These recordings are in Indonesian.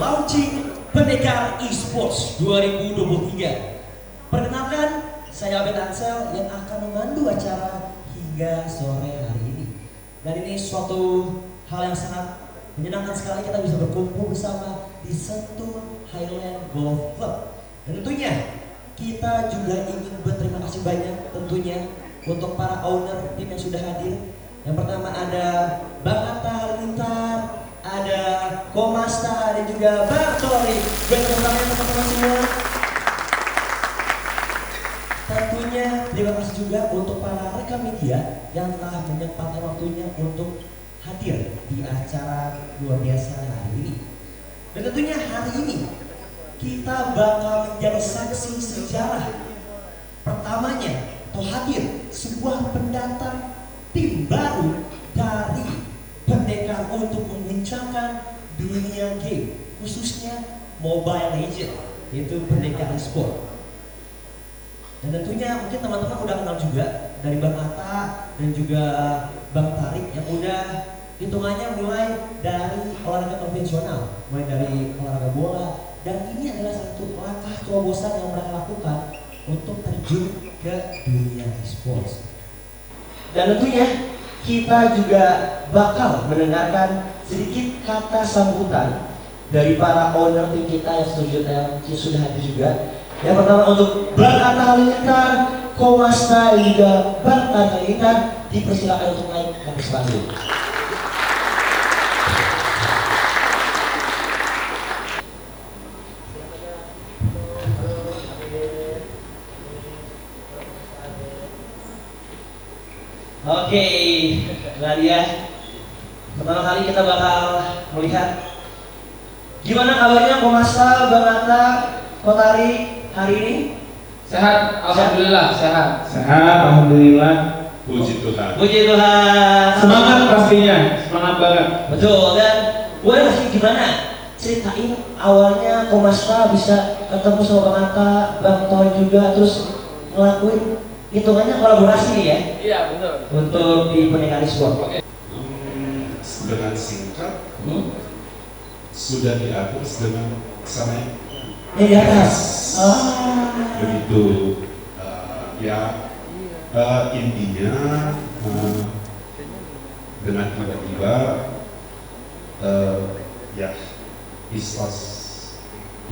launching Pendekar Esports 2023. Perkenalkan, saya Abed Ansel yang akan memandu acara hingga sore hari ini. Dan ini suatu hal yang sangat menyenangkan sekali kita bisa berkumpul bersama di Sentul Highland Golf Club. Dan tentunya kita juga ingin berterima kasih banyak tentunya untuk para owner tim yang sudah hadir. Yang pertama ada Bang Atta Halilintar, ada Komasta dan juga Bang Tori. Bertemu tangan teman-teman semua. Tentunya terima kasih juga untuk para rekan media yang telah menyempatkan waktunya untuk hadir di acara luar biasa hari ini. Dan tentunya hari ini kita bakal menjadi saksi sejarah pertamanya atau hadir sebuah pendatang tim baru dari Pendekar untuk mengguncangkan dunia game, khususnya Mobile Legends, yaitu Pendekar Esport. Dan tentunya mungkin teman-teman udah kenal juga dari Bang Atta dan juga Bang Tarik yang udah hitungannya mulai dari olahraga konvensional, mulai dari olahraga bola, dan ini adalah satu langkah terobosan yang mereka lakukan untuk terjun ke dunia esports. Dan tentunya kita juga bakal mendengarkan sedikit kata sambutan dari para owner tim kita yang sudah hadir juga. Yang pertama untuk Bang Atta Halilintar, Komasta juga Bang Atta Halilintar, dipersilakan untuk naik ke atas panggung. Oke, Nadia. Pertama kali kita bakal melihat gimana kabarnya Komasta, Bang Atta, Kotari hari ini. Sehat, alhamdulillah sehat. Sehat, alhamdulillah. Puji Tuhan. Puji Tuhan. Semangat pastinya, semangat banget. Betul, dan boleh nggak sih gimana ceritain awalnya Komasta bisa ketemu sama Bang Atta, Bang Tori juga, terus ngelakuin hitungannya kolaborasi ya? Iya betul. Untuk di Pendekar Esport. Dengan singkat, sudah diatur dengan sama Di atas. begitu. Intinya dengan tiba-tiba ya islas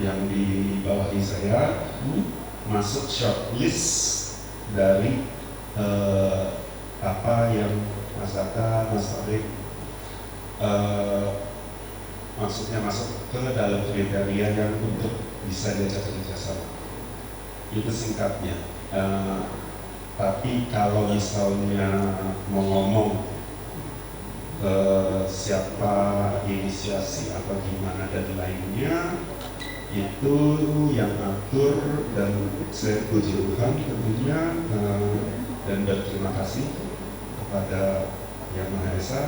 yang di bawahi saya masuk shortlist dari apa yang Mas Atta, Mas Tarik maksudnya masuk ke dalam kriteria yang untuk bisa diajak kerjasama. Itu singkatnya. Tapi kalau misalnya mau ngomong siapa inisiasi atau gimana dan lainnya, itu yang atur, dan saya puji Tuhan tentunya dan berterima kasih kepada Yang Maha Esa,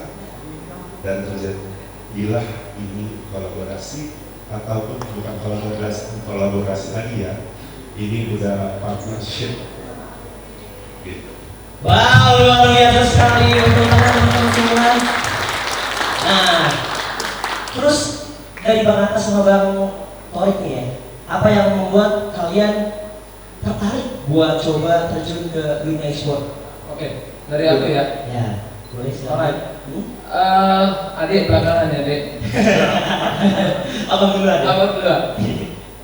dan terjadilah ini kolaborasi ataupun bukan kolaborasi lagi ya, ini udah partnership gitu. Wow, luar biasa sekali untuk teman-teman semua. Nah, terus dari Bang Atta sama Bang Torik nih ya, apa yang membuat kalian tertarik buat coba terjun ke dunia e-sport? Oke, dari aku ya. Ya, boleh silakan. Alright. Adik belakangan ya dek. Abang dulu ada. Abang dulu.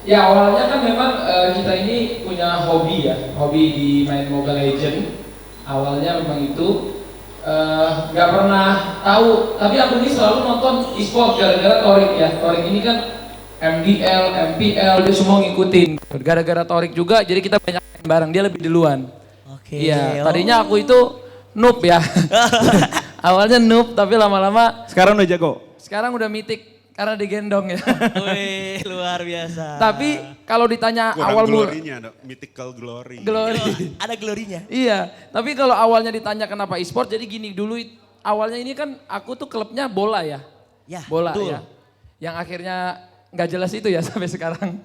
Ya awalnya kan memang kita ini punya hobi ya, hobi di main Mobile Legends. Awalnya memang itu nggak pernah tahu, tapi aku ini selalu nonton e-sport gara-gara Torik ya. Torik ini kan MDL, MPL, dia semua ngikutin. Gara-gara Torik juga, jadi kita banyak main bareng, dia lebih duluan. Oke. Iya, tadinya aku itu noob ya. Awalnya noob, tapi lama-lama Sekarang udah jago. sekarang udah mitik karena digendong ya. Wih, luar biasa. Tapi kalau ditanya Kurang awal mula glory-nya, mythical glory. glory. Ada glorinya. Iya, tapi kalau awalnya ditanya kenapa e-sport, jadi gini dulu awalnya ini kan aku tuh klubnya bola ya. Ya, Bola betul. ya. Yang akhirnya nggak jelas itu ya sampai sekarang.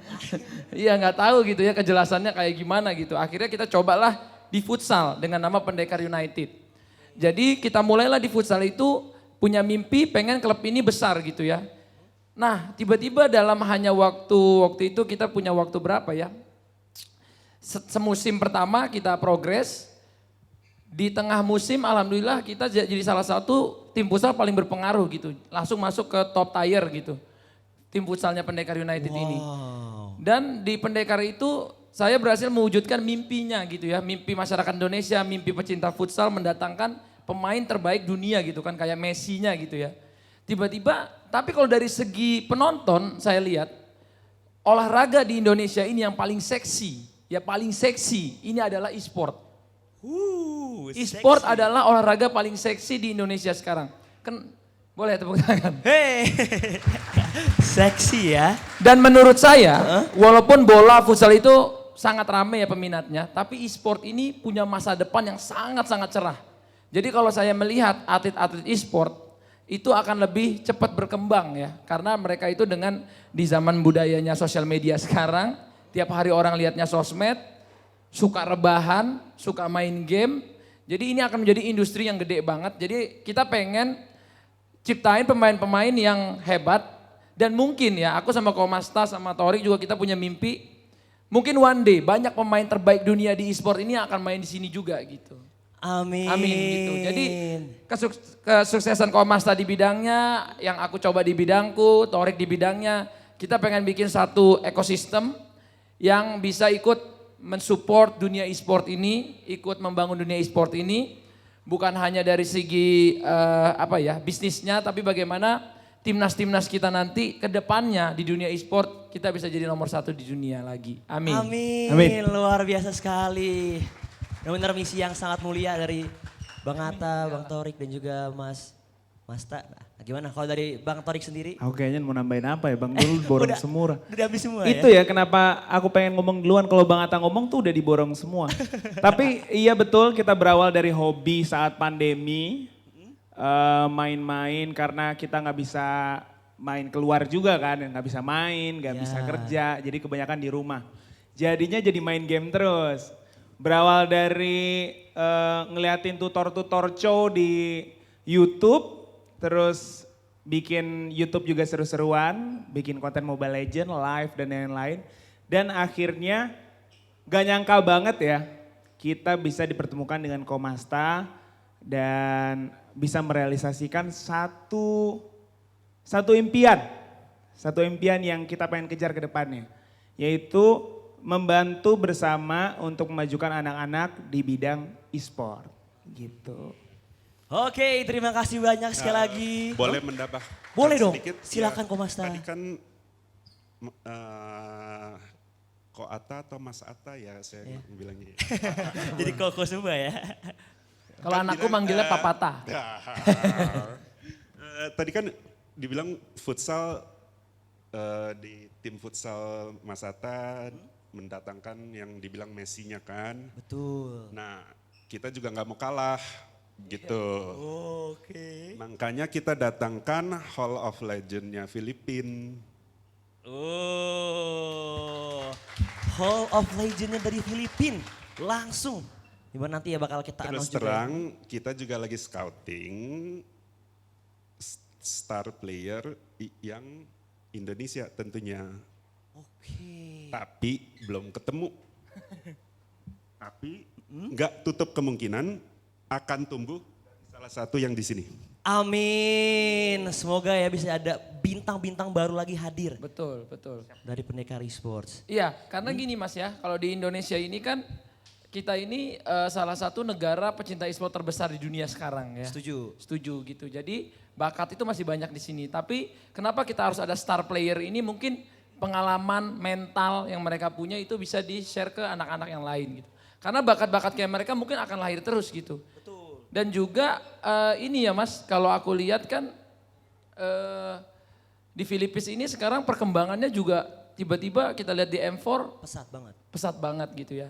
Iya nggak tahu gitu ya kejelasannya kayak gimana gitu. Akhirnya kita cobalah di futsal dengan nama Pendekar United. Jadi kita mulailah di futsal itu punya mimpi pengen klub ini besar gitu ya. Nah, tiba-tiba dalam hanya waktu itu kita punya waktu berapa ya? Semusim pertama kita progres, di tengah musim alhamdulillah kita jadi salah satu tim futsal paling berpengaruh gitu. Langsung masuk ke top tier gitu. Tim futsalnya Pendekar United ini. Dan di Pendekar itu saya berhasil mewujudkan mimpinya gitu ya. Mimpi masyarakat Indonesia, mimpi pecinta futsal mendatangkan pemain terbaik dunia gitu kan. Kayak Messi-nya gitu ya. Tiba-tiba, tapi kalau dari segi penonton saya lihat olahraga di Indonesia ini yang paling seksi. Ya paling seksi ini adalah e-sport. E-sport adalah olahraga paling seksi di Indonesia sekarang. Boleh tepuk tangan. Hei, seksi ya. Dan menurut saya, walaupun bola futsal itu sangat ramai ya peminatnya, tapi e-sport ini punya masa depan yang sangat-sangat cerah. Jadi kalau saya melihat atlet-atlet e-sport itu akan lebih cepat berkembang ya, karena mereka itu dengan di zaman budayanya sosial media sekarang, tiap hari orang lihatnya sosmed, suka rebahan, suka main game. Jadi ini akan menjadi industri yang gede banget. Jadi kita pengen ciptain pemain-pemain yang hebat dan mungkin ya aku sama Komasta sama Torik juga kita punya mimpi mungkin one day banyak pemain terbaik dunia di e-sport ini akan main di sini juga gitu. Amin. Amin gitu. Jadi kesuksesan Komasta di bidangnya, yang aku coba di bidangku, Torik di bidangnya, kita pengen bikin satu ekosistem yang bisa ikut mensupport dunia e-sport ini, ikut membangun dunia e-sport ini. Bukan hanya dari segi bisnisnya, tapi bagaimana timnas-timnas kita nanti ke depannya di dunia e-sport kita bisa jadi nomor 1 di dunia lagi. Amin. Amin. Luar biasa sekali. Benar-benar misi yang sangat mulia dari Bang Atta, Bang Torik dan juga Mas Masta. Nah, gimana kalau dari Bang Torik sendiri? Aku kayaknya mau nambahin apa ya Bang Dul borong semua. Udah habis semua Itu ya kenapa aku pengen ngomong duluan, kalau Bang Atta ngomong tuh udah diborong semua. Tapi iya betul kita berawal dari hobi saat pandemi. Main-main karena kita nggak bisa main keluar juga kan, nggak bisa main, nggak bisa kerja, jadi kebanyakan di rumah. Jadinya jadi main game terus. Berawal dari ngeliatin tutor-tutor show di YouTube, terus bikin YouTube juga seru-seruan, bikin konten Mobile Legends, live dan lain-lain. Dan akhirnya gak nyangka banget ya, kita bisa dipertemukan dengan Komasta dan bisa merealisasikan satu impian. Satu impian yang kita pengen kejar ke depannya, yaitu membantu bersama untuk memajukan anak-anak di bidang e-sport gitu. Oke, terima kasih banyak sekali lagi. Boleh menambah? Boleh dong, sedikit? silakan Ya, Komasta. tadi kan Ko Atta atau Mas Atta ya saya bilangnya. Jadi koko semua ya. Kalau anakku manggilnya Papata. Tadi kan dibilang futsal di tim futsal Mas Atta mendatangkan yang dibilang Messi-nya kan. Betul. Nah kita juga nggak mau kalah gitu. Oke. Makanya kita datangkan Hall of Legend-nya Filipina. Hall of Legend-nya dari Filipina langsung. Gimana nanti ya bakal kita Terus announce juga. terang kita juga lagi scouting star player yang Indonesia tentunya. Oke. Tapi belum ketemu. Tapi nggak tutup kemungkinan akan tumbuh salah satu yang di sini. Amin. Semoga ya bisa ada bintang-bintang baru lagi hadir Betul, betul. dari Pendekar Esports. Iya, karena gini Mas ya, kalau di Indonesia ini kan kita ini salah satu negara pecinta e-sport terbesar di dunia sekarang ya. Setuju. Setuju gitu. Jadi bakat itu masih banyak di sini. Tapi kenapa kita harus ada star player ini, mungkin pengalaman mental yang mereka punya itu bisa di-share ke anak-anak yang lain gitu. Karena bakat-bakat kayak mereka mungkin akan lahir terus gitu. Betul. Dan juga ini ya Mas, kalau aku lihat kan di Filipina ini sekarang perkembangannya juga tiba-tiba kita lihat di M4 Pesat banget. pesat banget gitu ya.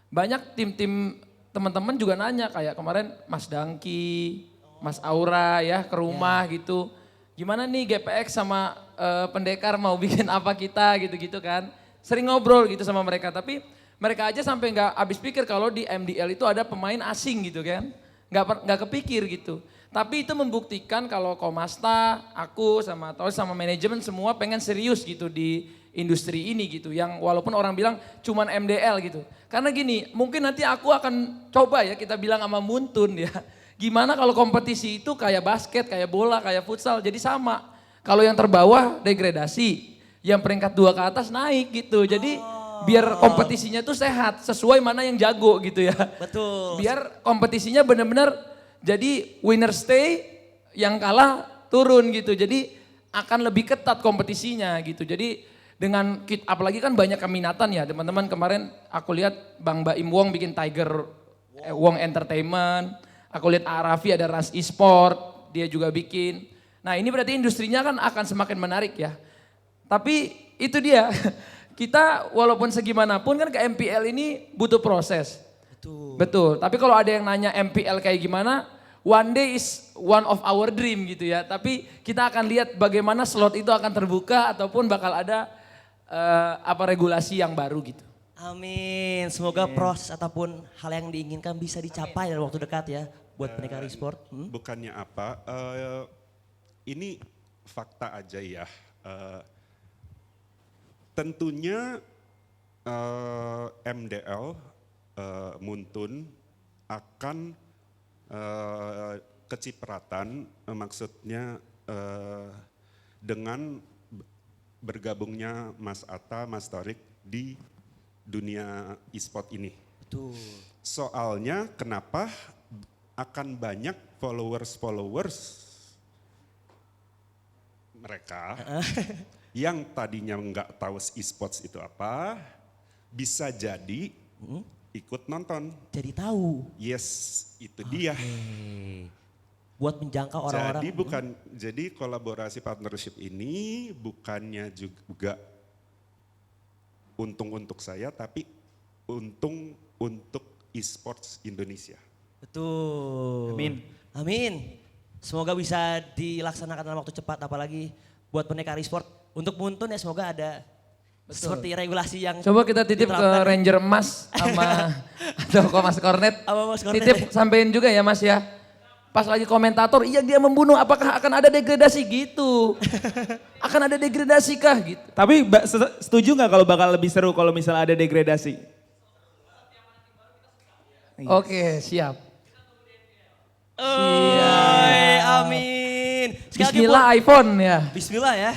Banyak tim-tim teman-teman juga nanya kayak kemarin Mas Dangki, Mas Aura ya ke rumah gitu. Gimana nih GPX sama Pendekar mau bikin apa kita gitu-gitu kan. Sering ngobrol gitu sama mereka, tapi mereka aja sampai nggak habis pikir kalau di MDL itu ada pemain asing gitu kan. Nggak kepikir gitu. Tapi itu membuktikan kalau Komasta, aku sama Toys sama manajemen semua pengen serius gitu di industri ini gitu. Yang walaupun orang bilang cuman MDL gitu. Karena gini, mungkin nanti aku akan coba ya kita bilang sama Muntun ya. Gimana kalau kompetisi itu kayak basket, kayak bola, kayak futsal jadi sama. Kalau yang terbawah degradasi, yang peringkat 2 ke atas naik gitu. Jadi biar kompetisinya tuh sehat, sesuai mana yang jago gitu ya. Betul. Biar kompetisinya benar-benar jadi winner stay, yang kalah turun gitu. Jadi akan lebih ketat kompetisinya gitu. Jadi dengan apalagi kan banyak keminatan ya teman-teman. Kemarin aku lihat Bang Baim Wong bikin Tiger Wong Entertainment. Aku lihat Arafi ada Ras Esport, dia juga bikin. Nah ini berarti industrinya kan akan semakin menarik ya. Tapi itu dia, kita walaupun segimanapun kan ke MPL ini butuh proses. Betul. Tapi kalau ada yang nanya MPL kayak gimana, one day is one of our dream gitu ya. Tapi kita akan lihat bagaimana slot itu akan terbuka ataupun bakal ada regulasi yang baru gitu. Amin. Semoga proses ataupun hal yang diinginkan bisa dicapai dalam waktu dekat ya buat Pendekar Esport. Bukannya apa, ini fakta aja ya. Tentunya MDL Muntun akan kecipratan, maksudnya dengan bergabungnya Mas Atta, Mas Torik di dunia e-sport ini. Betul. Soalnya kenapa akan banyak followers mereka yang tadinya nggak tahu e-sports itu apa, bisa jadi ikut nonton. Jadi tahu. Yes, itu dia. Buat menjangkau orang-orang. Jadi kolaborasi partnership ini bukannya juga untung untuk saya, tapi untung untuk e-sports Indonesia. Betul. Amin. Amin. Semoga bisa dilaksanakan dalam waktu cepat, apalagi buat Pendekar Esport. Untuk Muntun ya semoga ada seperti regulasi yang Coba kita titip ke diterapkan. Ranger Emas sama atau Komas Kornet. Apa Mas Kornet? Titip sampein juga ya Mas ya. Pas lagi komentator, iya dia membunuh, apakah akan ada degradasi gitu? Akan ada degradasi kah gitu? Tapi setuju nggak kalau bakal lebih seru kalau misalnya ada degradasi? Oke, siap. Amin. Sekali lagi Bismillah iPhone ya. Bismillah ya.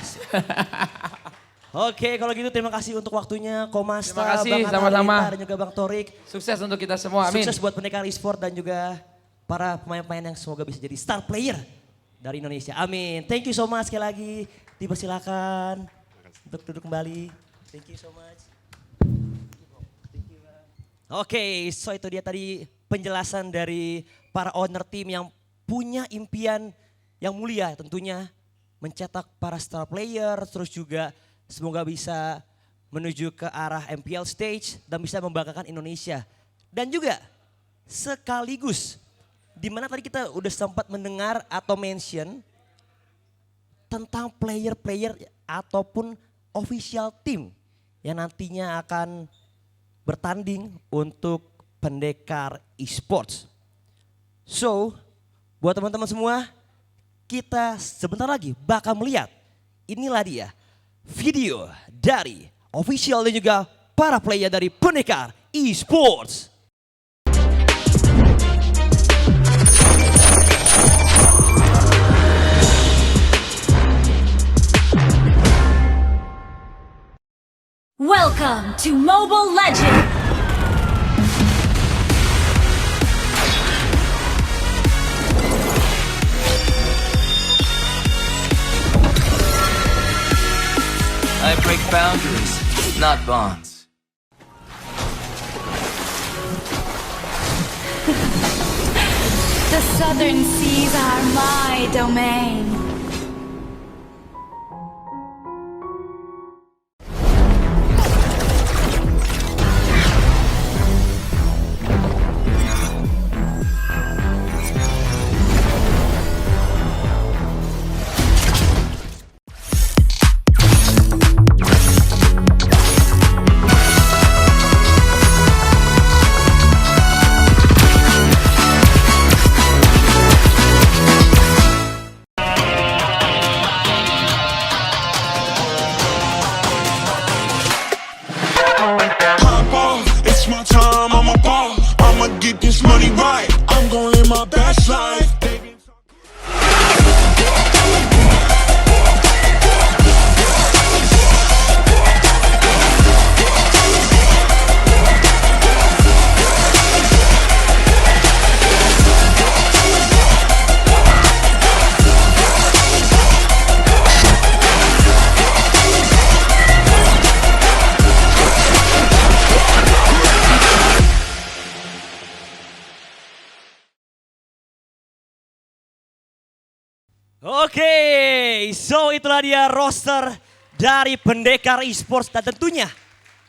Oke, kalau gitu terima kasih untuk waktunya Komasta, Terima kasih, Bang Atta sama-sama. Halilintar, dan juga Bang Torik. Sukses untuk kita semua, amin. Sukses buat Pendekar Esport dan juga para pemain-pemain yang semoga bisa jadi star player dari Indonesia. Amin. Thank you so much sekali lagi. Dipersilakan untuk duduk kembali. Thank you so much. Oke, so itu dia tadi penjelasan dari para owner tim yang punya impian yang mulia tentunya mencetak para star player, terus juga semoga bisa menuju ke arah MPL stage dan bisa membanggakan Indonesia. Dan juga sekaligus dimana tadi kita udah sempat mendengar atau mention tentang player-player ataupun official team yang nantinya akan bertanding untuk Pendekar Esports. So, buat teman-teman semua, kita sebentar lagi bakal melihat inilah dia video dari official dan juga para player dari Pendekar Esports. Welcome to Mobile Legends! I break boundaries, not bonds. The southern seas are my domain. Oke, so itulah dia roster dari Pendekar Esports dan tentunya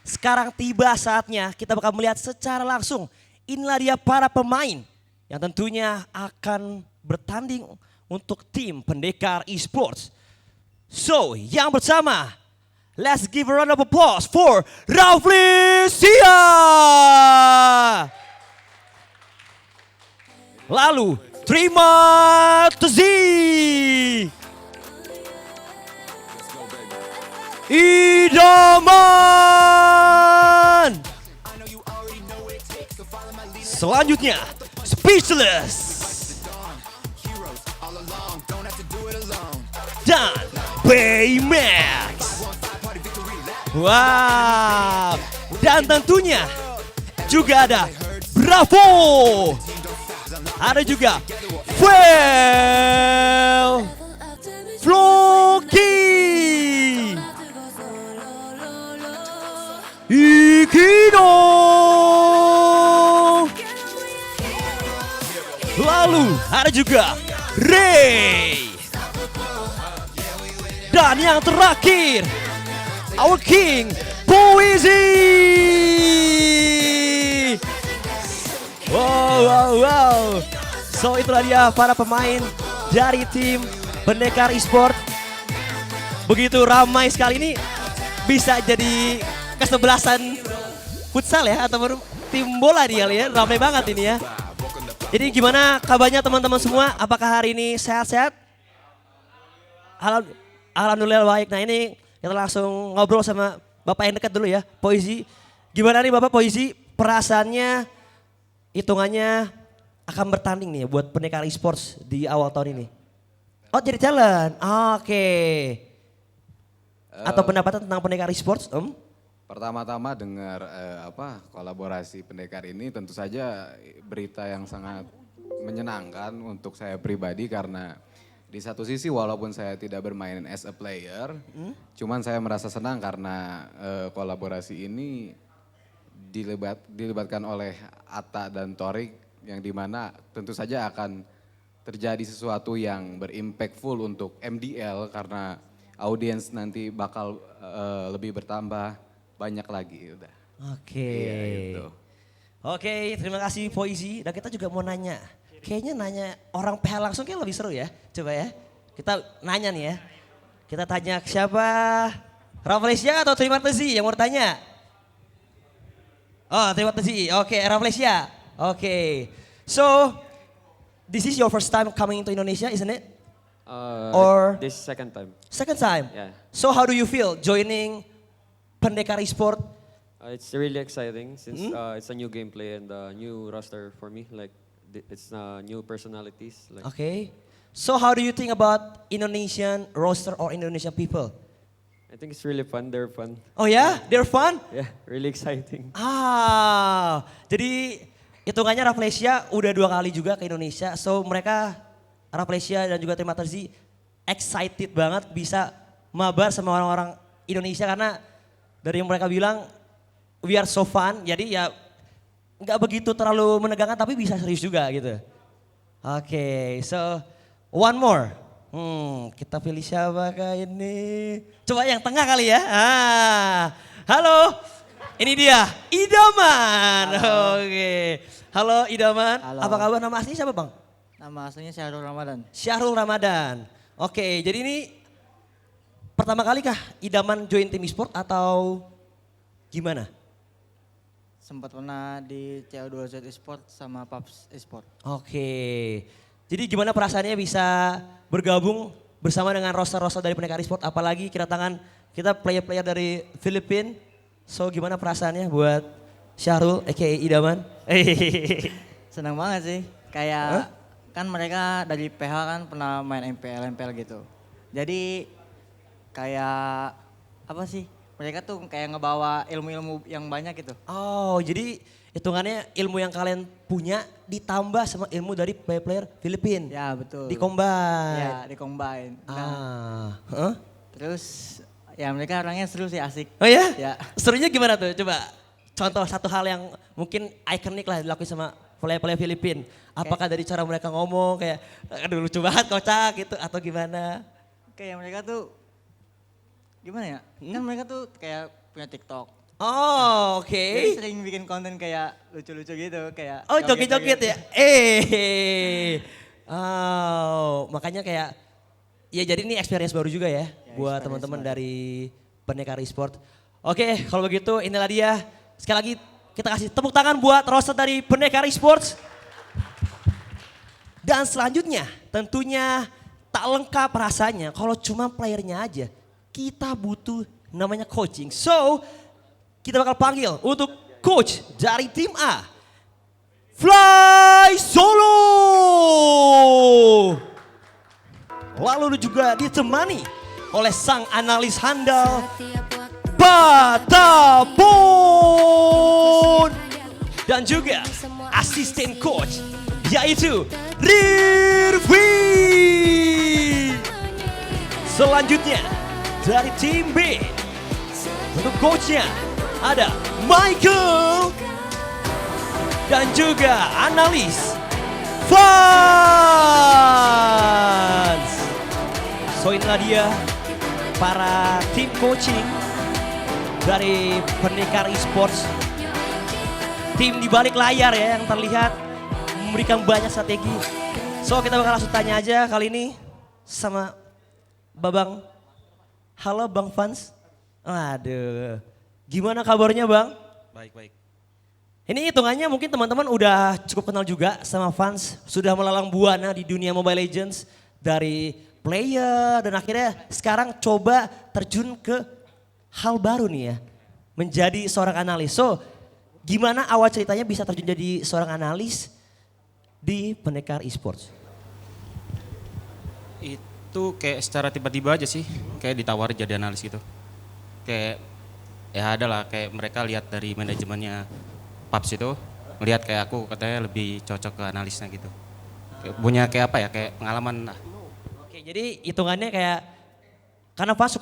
sekarang tiba saatnya kita bakal melihat secara langsung inilah dia para pemain yang tentunya akan bertanding untuk tim Pendekar Esports. So, yang pertama, let's give a round of applause for Rafflesia. Lalu, Terima kasih. Idaman. Selanjutnya, Speechless. Dan Baymax. Wow. Dan tentunya juga ada Bravo. Ada juga Floki, Ikido. Lalu ada juga Ray. Dan yang terakhir, our king, Poezy. Wow. So itulah dia para pemain dari tim Pendekar Esports. Begitu ramai sekali ini, bisa jadi kesebelasan futsal ya, ataupun tim bola nih kali ya, ramai banget ini ya. Jadi gimana kabarnya teman-teman semua? Apakah hari ini sehat-sehat? Alhamdulillah baik. Nah ini kita langsung ngobrol sama Bapak yang dekat dulu ya, Poezy. Gimana nih Bapak Poezy, perasaannya hitungannya akan bertanding nih buat Pendekar Esports di awal tahun ini? Oh jadi talent, oke. Atau pendapatan tentang Pendekar Esports? Pertama-tama dengar kolaborasi Pendekar ini tentu saja berita yang sangat menyenangkan untuk saya pribadi karena di satu sisi walaupun saya tidak bermain as a player, cuman saya merasa senang karena kolaborasi ini dilibatkan oleh Atta dan Torik yang dimana tentu saja akan terjadi sesuatu yang berimpactful untuk MDL karena audiens nanti bakal lebih bertambah banyak lagi. Udah. Oke. Iya, gitu. Oke, terima kasih Poezy. Dan kita juga mau nanya, kayaknya nanya orang PH langsung kayak lebih seru ya. Coba ya, kita nanya nih ya. Kita tanya siapa? Rafflesia atau Terima kasih yang mau tanya? Oh, Terima kasih. Oke, Rafflesia. Oke. So, this is your first time coming into Indonesia, isn't it? Or this second time. Second time? Yeah. So how do you feel joining Pendekar Esports? It's really exciting since it's a new gameplay and a new roster for me. Like it's new personalities. Like Okay. So how do you think about Indonesian roster or Indonesian people? I think it's really fun. They're fun. Oh ya, they're fun? Yeah, really exciting. Jadi hitungannya Rafflesia udah 2 kali juga ke Indonesia. So mereka, Rafflesia dan juga Terima kasih excited banget bisa mabar sama orang-orang Indonesia karena dari yang mereka bilang we are so fun. Jadi ya nggak begitu terlalu menegangkan tapi bisa serius juga gitu. Oke, so one more. Kita pilih siapa kah ini? Coba yang tengah kali ya. Halo. Ini dia, Idaman. Oke. Halo Idaman. Halo. Apa kabar? Nama aslinya siapa Bang? Nama aslinya Syahrul Ramadan. Syahrul Ramadan. Oke, jadi ini pertama kali kah Idaman join tim e-sport atau gimana? Sempat pernah di CO2Z Esport sama PUBG Esport. Oke. Jadi gimana perasaannya bisa bergabung bersama dengan roster-roster dari Pendekar Esports, apalagi kedatangan kita player-player dari Filipina. So gimana perasaannya buat Syahrul aka Idaman? Senang banget sih. Kayak kan mereka dari PH kan pernah main MPL gitu. Jadi kayak apa sih? Mereka tuh kayak ngebawa ilmu-ilmu yang banyak gitu. Oh, jadi hitungannya ilmu yang kalian punya ditambah sama ilmu dari player-player Filipina. Ya betul. Di-combine. Ya di-combine. Terus ya mereka orangnya seru sih, asik. Oh ya? Ya. Serunya gimana tuh? Coba contoh satu hal yang mungkin ikonik lah dilakuin sama player-player Filipin? Apakah dari cara mereka ngomong kayak, aduh lucu banget kocak gitu atau gimana? Kayak mereka tuh gimana ya? Kan mereka tuh kayak punya TikTok. Oh, oke. Jadi sering bikin konten kayak lucu-lucu gitu, kayak Oh, joget-joget ya? Oh, makanya kayak ya jadi ini experience baru juga ya buat teman-teman dari Pendekar Esport. Oke, kalau begitu inilah dia. Sekali lagi kita kasih tepuk tangan buat roster dari Pendekar Esports. Dan selanjutnya tentunya tak lengkap rasanya kalau cuma playernya aja. Kita butuh namanya coaching. So kita bakal panggil untuk coach dari tim A. Fly Solo. Lalu juga ditemani oleh sang analis handal Patapon. Dan juga asisten coach yaitu Rirvi. Selanjutnya dari tim B untuk coachnya ada Michael dan juga analis Fans. So inilah dia para tim coaching dari Pendekar Esports. Tim di balik layar ya yang terlihat memberikan banyak strategi. So kita bakal langsung tanya aja kali ini sama Babang. Halo Bang Fans. Aduh, gimana kabarnya Bang? Baik. Ini hitungannya mungkin teman-teman udah cukup kenal juga sama Fans. Sudah melalang buana di dunia Mobile Legends. Dari player dan akhirnya sekarang coba terjun ke hal baru nih ya. Menjadi seorang analis. So gimana awal ceritanya bisa terjun jadi seorang analis di Pendekar Esports? Itu kayak secara tiba-tiba aja sih, kayak ditawari jadi analis gitu. Kayak ya adalah kayak mereka lihat dari manajemennya PUBG itu, melihat kayak aku katanya lebih cocok ke analisnya gitu. Kayak punya kayak apa ya, kayak pengalaman lah. Oke, jadi hitungannya kayak karena Fans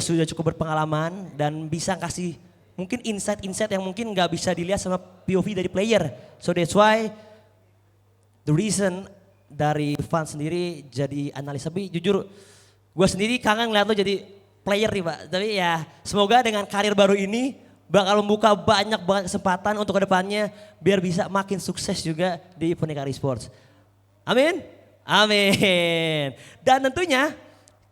sudah cukup berpengalaman dan bisa kasih mungkin insight-insight yang mungkin nggak bisa dilihat sama POV dari player. So that's why the reason dari Fans sendiri jadi analis. Tapi jujur gue sendiri kangen ngeliat lo jadi player nih Pak. Tapi ya semoga dengan karir baru ini bakal membuka banyak banget kesempatan untuk kedepannya biar bisa makin sukses juga di Pendekar Esports. Amin? Amin. Dan tentunya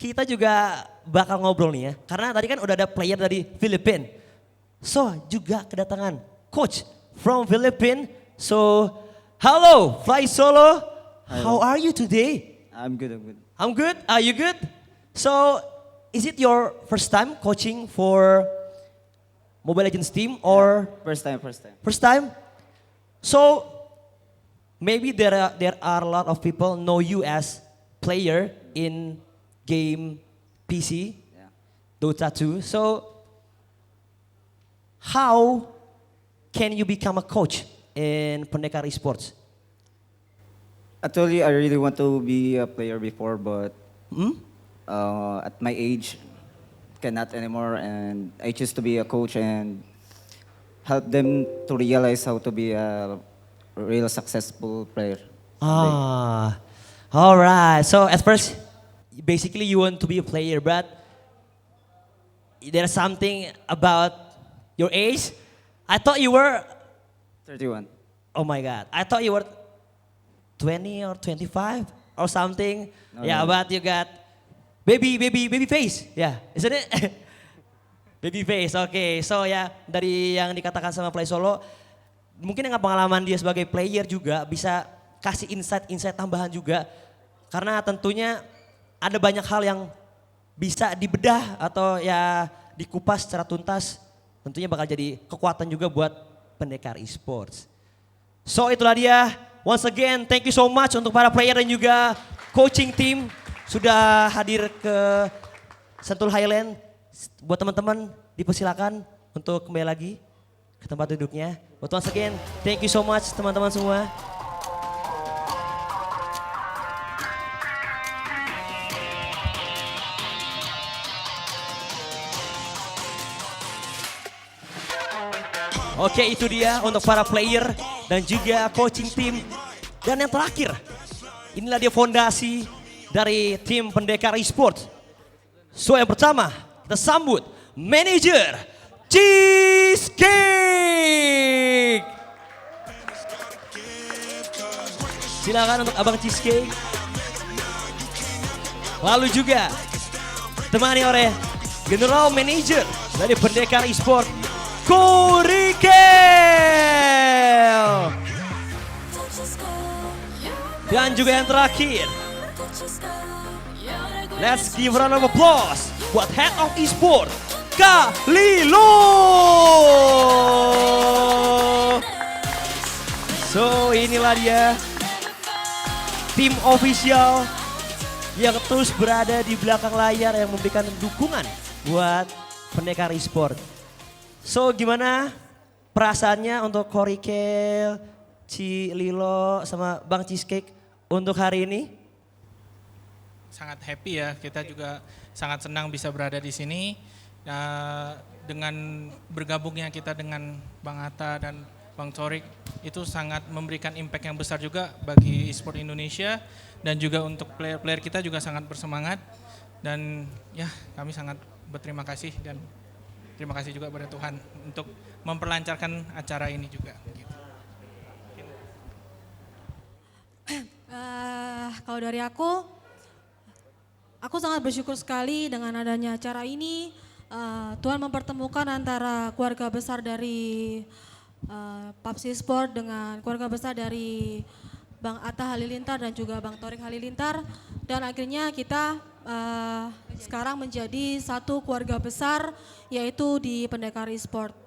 kita juga bakal ngobrol nih ya. Karena tadi kan udah ada player dari Filipina. So juga kedatangan coach from Philippines. So hello Fly Solo. How are you today? I'm good. I'm good. Are you good? So is it your first time coaching for Mobile Legends team or? First time. First time? So maybe there are a lot of people know you as player in game PC, Dota 2. So how can you become a coach in Pendekar Esports? Actually, I really want to be a player before, but at my age, cannot anymore, and I choose to be a coach and help them to realize how to be a real successful player. All right. So at first, basically you want to be a player, but there's something about your age. I thought you were 31. Oh my God. I thought you were 20 or 25 or something. No, Yeah, no. but you got baby face. Yeah, isn't it? Baby face. Oke. So ya dari yang dikatakan sama Fly Solo, mungkin dengan pengalaman dia sebagai player juga bisa kasih insight tambahan juga. Karena tentunya ada banyak hal yang bisa dibedah atau ya dikupas secara tuntas. Tentunya bakal jadi kekuatan juga buat Pendekar Esports. So itulah dia. Once again, thank you so much untuk para player dan juga coaching team sudah hadir ke Sentul Highland. Buat teman-teman dipersilakan untuk kembali lagi ke tempat duduknya. But once again, thank you so much teman-teman semua. Oke, itu dia untuk para player dan juga coaching tim. Dan yang terakhir, inilah dia fondasi dari tim Pendekar Esports. So yang pertama, kita sambut manajer Cheesecake. Silakan untuk Abang Cheesecake. Lalu juga temani oleh General Manager dari Pendekar Esports, Korikel. Dan juga yang terakhir, let's give a round of applause buat Head of Esports, Kalilo. So inilah dia tim official yang terus berada di belakang layar yang memberikan dukungan buat Pendekar Esports. So gimana perasaannya untuk Korikel, Lilo sama Bang Cheesecake untuk hari ini? Sangat happy ya, kita juga sangat senang bisa berada di sini. Dengan bergabungnya kita dengan Bang Atta dan Bang Torik itu sangat memberikan impact yang besar juga bagi e-sport Indonesia dan juga untuk player-player kita juga sangat bersemangat dan ya kami sangat berterima kasih dan terima kasih juga kepada Tuhan untuk memperlancarkan acara ini juga. Kalau dari aku sangat bersyukur sekali dengan adanya acara ini. Tuhan mempertemukan antara keluarga besar dari PUBG Sport dengan keluarga besar dari Bang Atta Halilintar dan juga Bang Torik Halilintar. Dan akhirnya kita sekarang menjadi satu keluarga besar yaitu di Pendekar Esports.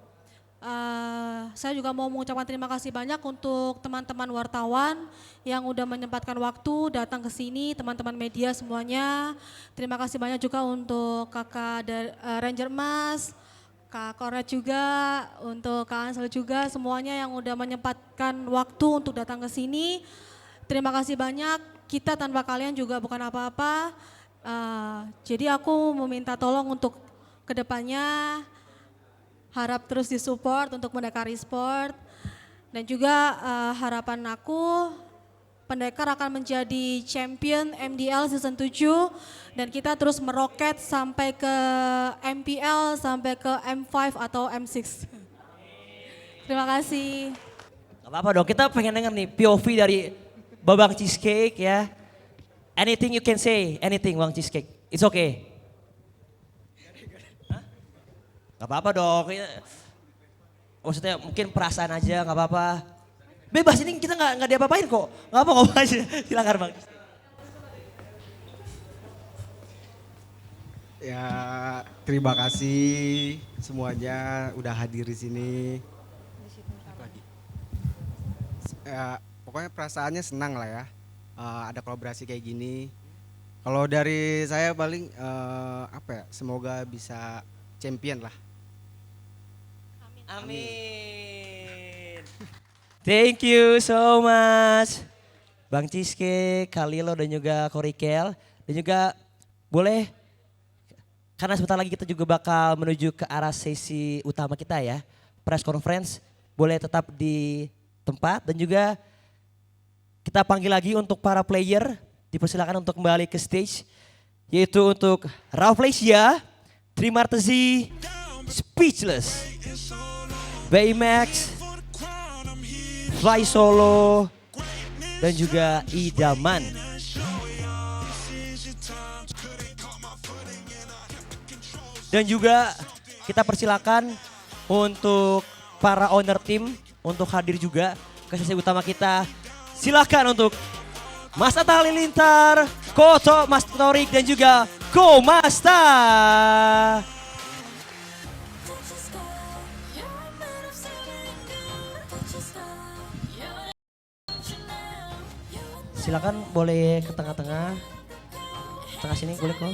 Saya juga mau mengucapkan terima kasih banyak untuk teman-teman wartawan yang udah menyempatkan waktu datang ke sini, teman-teman media semuanya. Terima kasih banyak juga untuk kakak Ranger Emas, Kak Kornet juga, untuk Kak Ansel juga, semuanya yang udah menyempatkan waktu untuk datang ke sini. Terima kasih banyak, kita tanpa kalian juga bukan apa-apa. Jadi aku meminta tolong untuk kedepannya harap terus disupport untuk Pendekar Esports. Dan juga harapan aku Pendekar akan menjadi champion MDL season 7 dan kita terus meroket sampai ke MPL, sampai ke M5 atau M6. Terima kasih. Gak apa-apa dong, kita pengen denger nih POV dari Babang Cheesecake ya. Anything you can say, anything Bang Cheesecake, it's okay. Gak apa-apa dong, maksudnya mungkin perasaan aja gak apa-apa. Bebas, ini kita nggak diapa-apain kok. Nggak apa ngomong aja. Silakan Bang. Ya, terima kasih semuanya udah hadir di sini. Ya, pokoknya perasaannya senang lah ya. Ada kolaborasi kayak gini. Kalau dari saya paling apa ya? Semoga bisa champion lah. Amin. Thank you so much. Bang Cheesecake, Kalilo dan juga Korikel. Dan juga boleh, karena sebentar lagi kita juga bakal menuju ke arah sesi utama kita ya. Press conference, boleh tetap di tempat. Dan juga kita panggil lagi untuk para player, dipersilakan untuk kembali ke stage. Yaitu untuk Rafflesia, Trimartezi, Speechless, Baymax, Fly Solo, dan juga Idaman. Dan juga kita persilakan untuk para owner tim untuk hadir juga ke sesi utama kita. Silakan untuk Mas Atta Halilintar, Koto, Mas Torik dan juga Ko Masta. Silakan boleh ke tengah-tengah. Tengah sini boleh kok.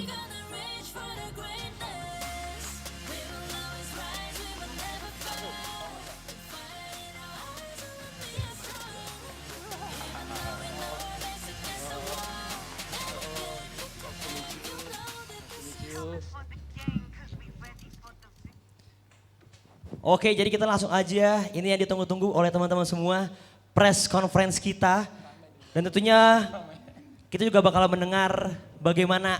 Oke, jadi kita langsung aja. Ini yang ditunggu-tunggu oleh teman-teman semua. press conference kita. Dan tentunya kita juga bakal mendengar bagaimana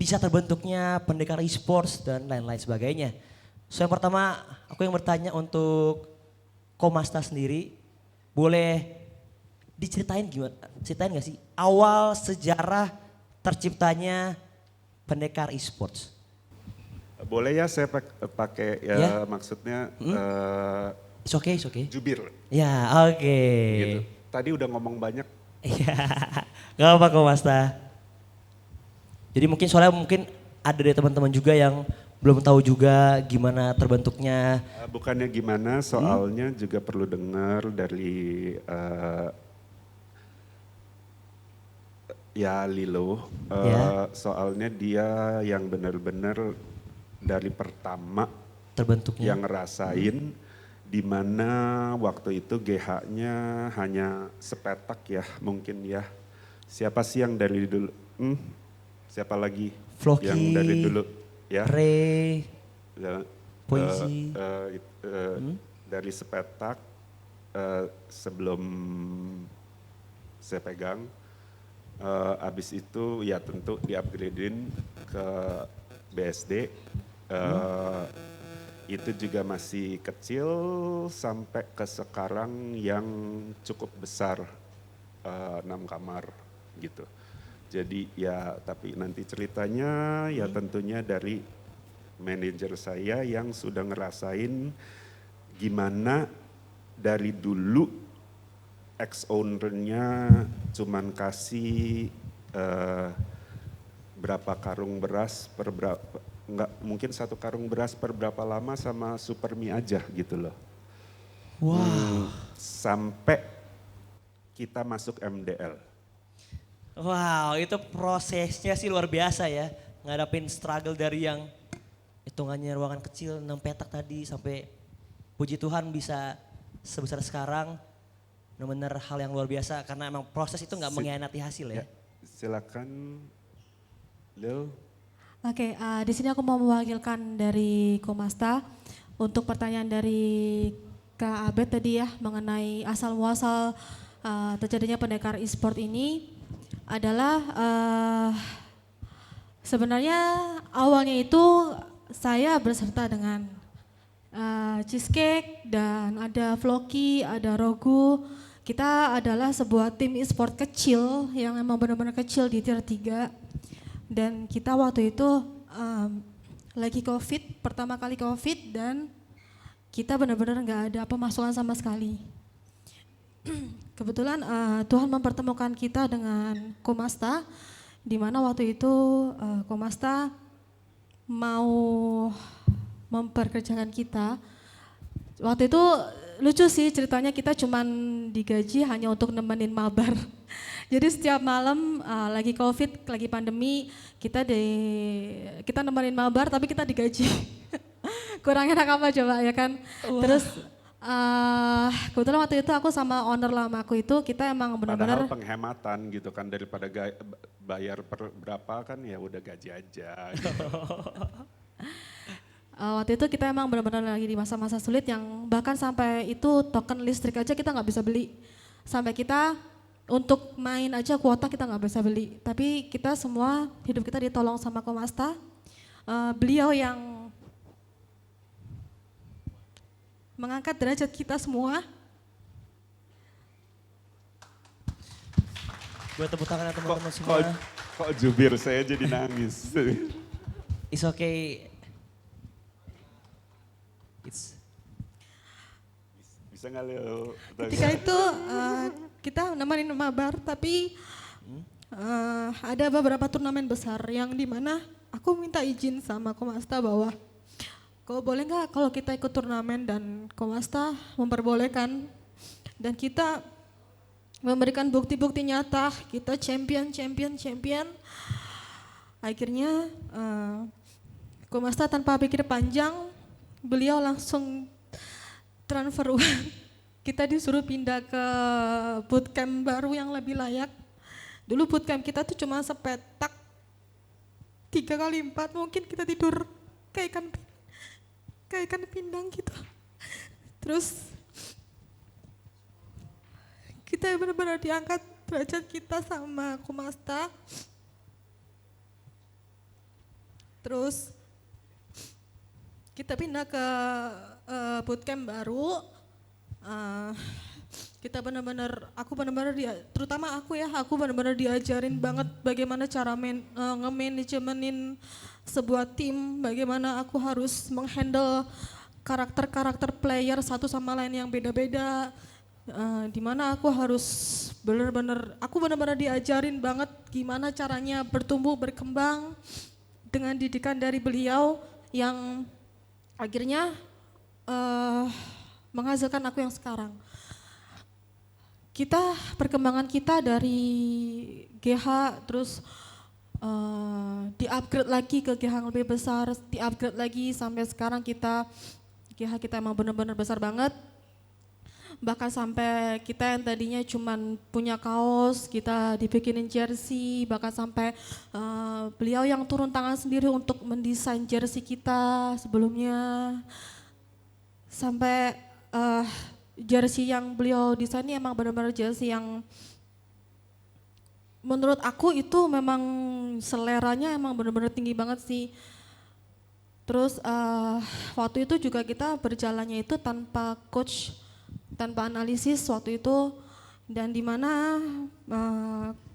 bisa terbentuknya Pendekar Esports dan lain-lain sebagainya. So yang pertama aku yang bertanya untuk Komasta sendiri, boleh diceritain gimana, ceritain gak sih awal sejarah terciptanya Pendekar Esports? Boleh ya saya pakai ya, maksudnya It's okay, it's okay. Jubir. Ya, oke. Gitu. Tadi udah ngomong banyak. Iya, gak apa-apa Komasta. Jadi mungkin ada dari teman-teman juga yang belum tahu juga gimana terbentuknya. Bukannya gimana, soalnya juga perlu dengar dari ya Lilo. Soalnya dia yang benar-benar dari pertama terbentuknya yang ngerasain di mana waktu itu GH-nya hanya sepetak ya mungkin ya. Siapa sih yang dari dulu? Siapa lagi Floki, yang dari dulu? Ya. Ray, Poisi. Dari sepetak sebelum saya pegang. Abis itu ya tentu di-upgradein ke BSD. Itu juga masih kecil sampai ke sekarang yang cukup besar 6 kamar gitu. Jadi ya tapi nanti ceritanya ya tentunya dari manajer saya yang sudah ngerasain gimana dari dulu ex-ownernya cuman kasih berapa karung beras per berapa, enggak mungkin 1 karung beras per berapa lama sama super mie aja gitu loh. Wow. Sampai kita masuk MDL. Wow, itu prosesnya sih luar biasa ya. Ngadapin struggle dari yang hitungannya ruangan kecil 6 petak tadi sampai puji Tuhan bisa sebesar sekarang. Benar-benar hal yang luar biasa karena emang proses itu nggak mengkhianati hasil ya. Silakan Lil. Oke, di sini aku mau mewakilkan dari Komasta untuk pertanyaan dari Kak Abed tadi ya mengenai asal muasal terjadinya Pendekar Esport ini adalah sebenarnya awalnya itu saya berserta dengan Cheesecake dan ada Floki, ada Rogu. Kita adalah sebuah tim e-sport kecil yang memang benar-benar kecil di tier 3. Dan kita waktu itu lagi COVID, pertama kali COVID dan kita benar-benar nggak ada pemasukan sama sekali. Kebetulan Tuhan mempertemukan kita dengan Komasta, di mana waktu itu Komasta mau memperkerjakan kita. Waktu itu lucu sih ceritanya, kita cuman digaji hanya untuk nemenin mabar. Jadi setiap malam lagi COVID, lagi pandemi, kita nemenin mabar tapi kita digaji. Kurang enak apa coba ya kan. Wow. Terus kebetulan waktu itu aku sama owner lama aku itu kita emang benar-benar padahal penghematan gitu kan, daripada bayar per berapa kan ya udah gaji aja. Gitu. Waktu itu kita emang benar-benar lagi di masa-masa sulit yang bahkan sampai itu token listrik aja kita nggak bisa beli. Sampai kita untuk main aja kuota kita nggak bisa beli. Tapi kita semua hidup kita ditolong sama Komasta. Beliau yang mengangkat derajat kita semua. Buat tepuk tangan teman-teman semua. Kok jubir saya jadi nangis. It's okay. Bisa nggak Leo? Ketika itu kita nemenin mabar tapi ada beberapa turnamen besar yang dimana aku minta izin sama Komasta bahwa kau boleh nggak kalau kita ikut turnamen, dan Komasta memperbolehkan dan kita memberikan bukti-bukti nyata kita champion. Akhirnya Komasta tanpa pikir panjang beliau langsung transfer uang. Kita disuruh pindah ke bootcamp baru yang lebih layak. Dulu bootcamp kita tuh cuma sepetak 3x4, mungkin kita tidur kayak ikan pindang gitu. Terus kita benar-benar diangkat derajat kita sama Komasta. Terus kita pindah ke bootcamp baru. Kita benar-benar, terutama aku benar-benar diajarin banget bagaimana cara nge-manajemenin sebuah tim, bagaimana aku harus menghandle karakter-karakter player satu sama lain yang beda-beda, dimana aku harus benar-benar diajarin banget gimana caranya bertumbuh berkembang dengan didikan dari beliau yang akhirnya menghasilkan aku yang sekarang. Perkembangan kita dari GH terus di-upgrade lagi ke GH yang lebih besar, di-upgrade lagi sampai sekarang GH kita emang benar-benar besar banget. Bahkan sampai kita yang tadinya cuman punya kaos, kita dibikinin jersey, bahkan sampai beliau yang turun tangan sendiri untuk mendesain jersey kita sebelumnya. Sampai jersey yang beliau desain ini emang benar-benar jersey yang menurut aku itu memang seleranya emang benar-benar tinggi banget sih. Terus waktu itu juga kita berjalannya itu tanpa coach, tanpa analisis waktu itu, dan dimana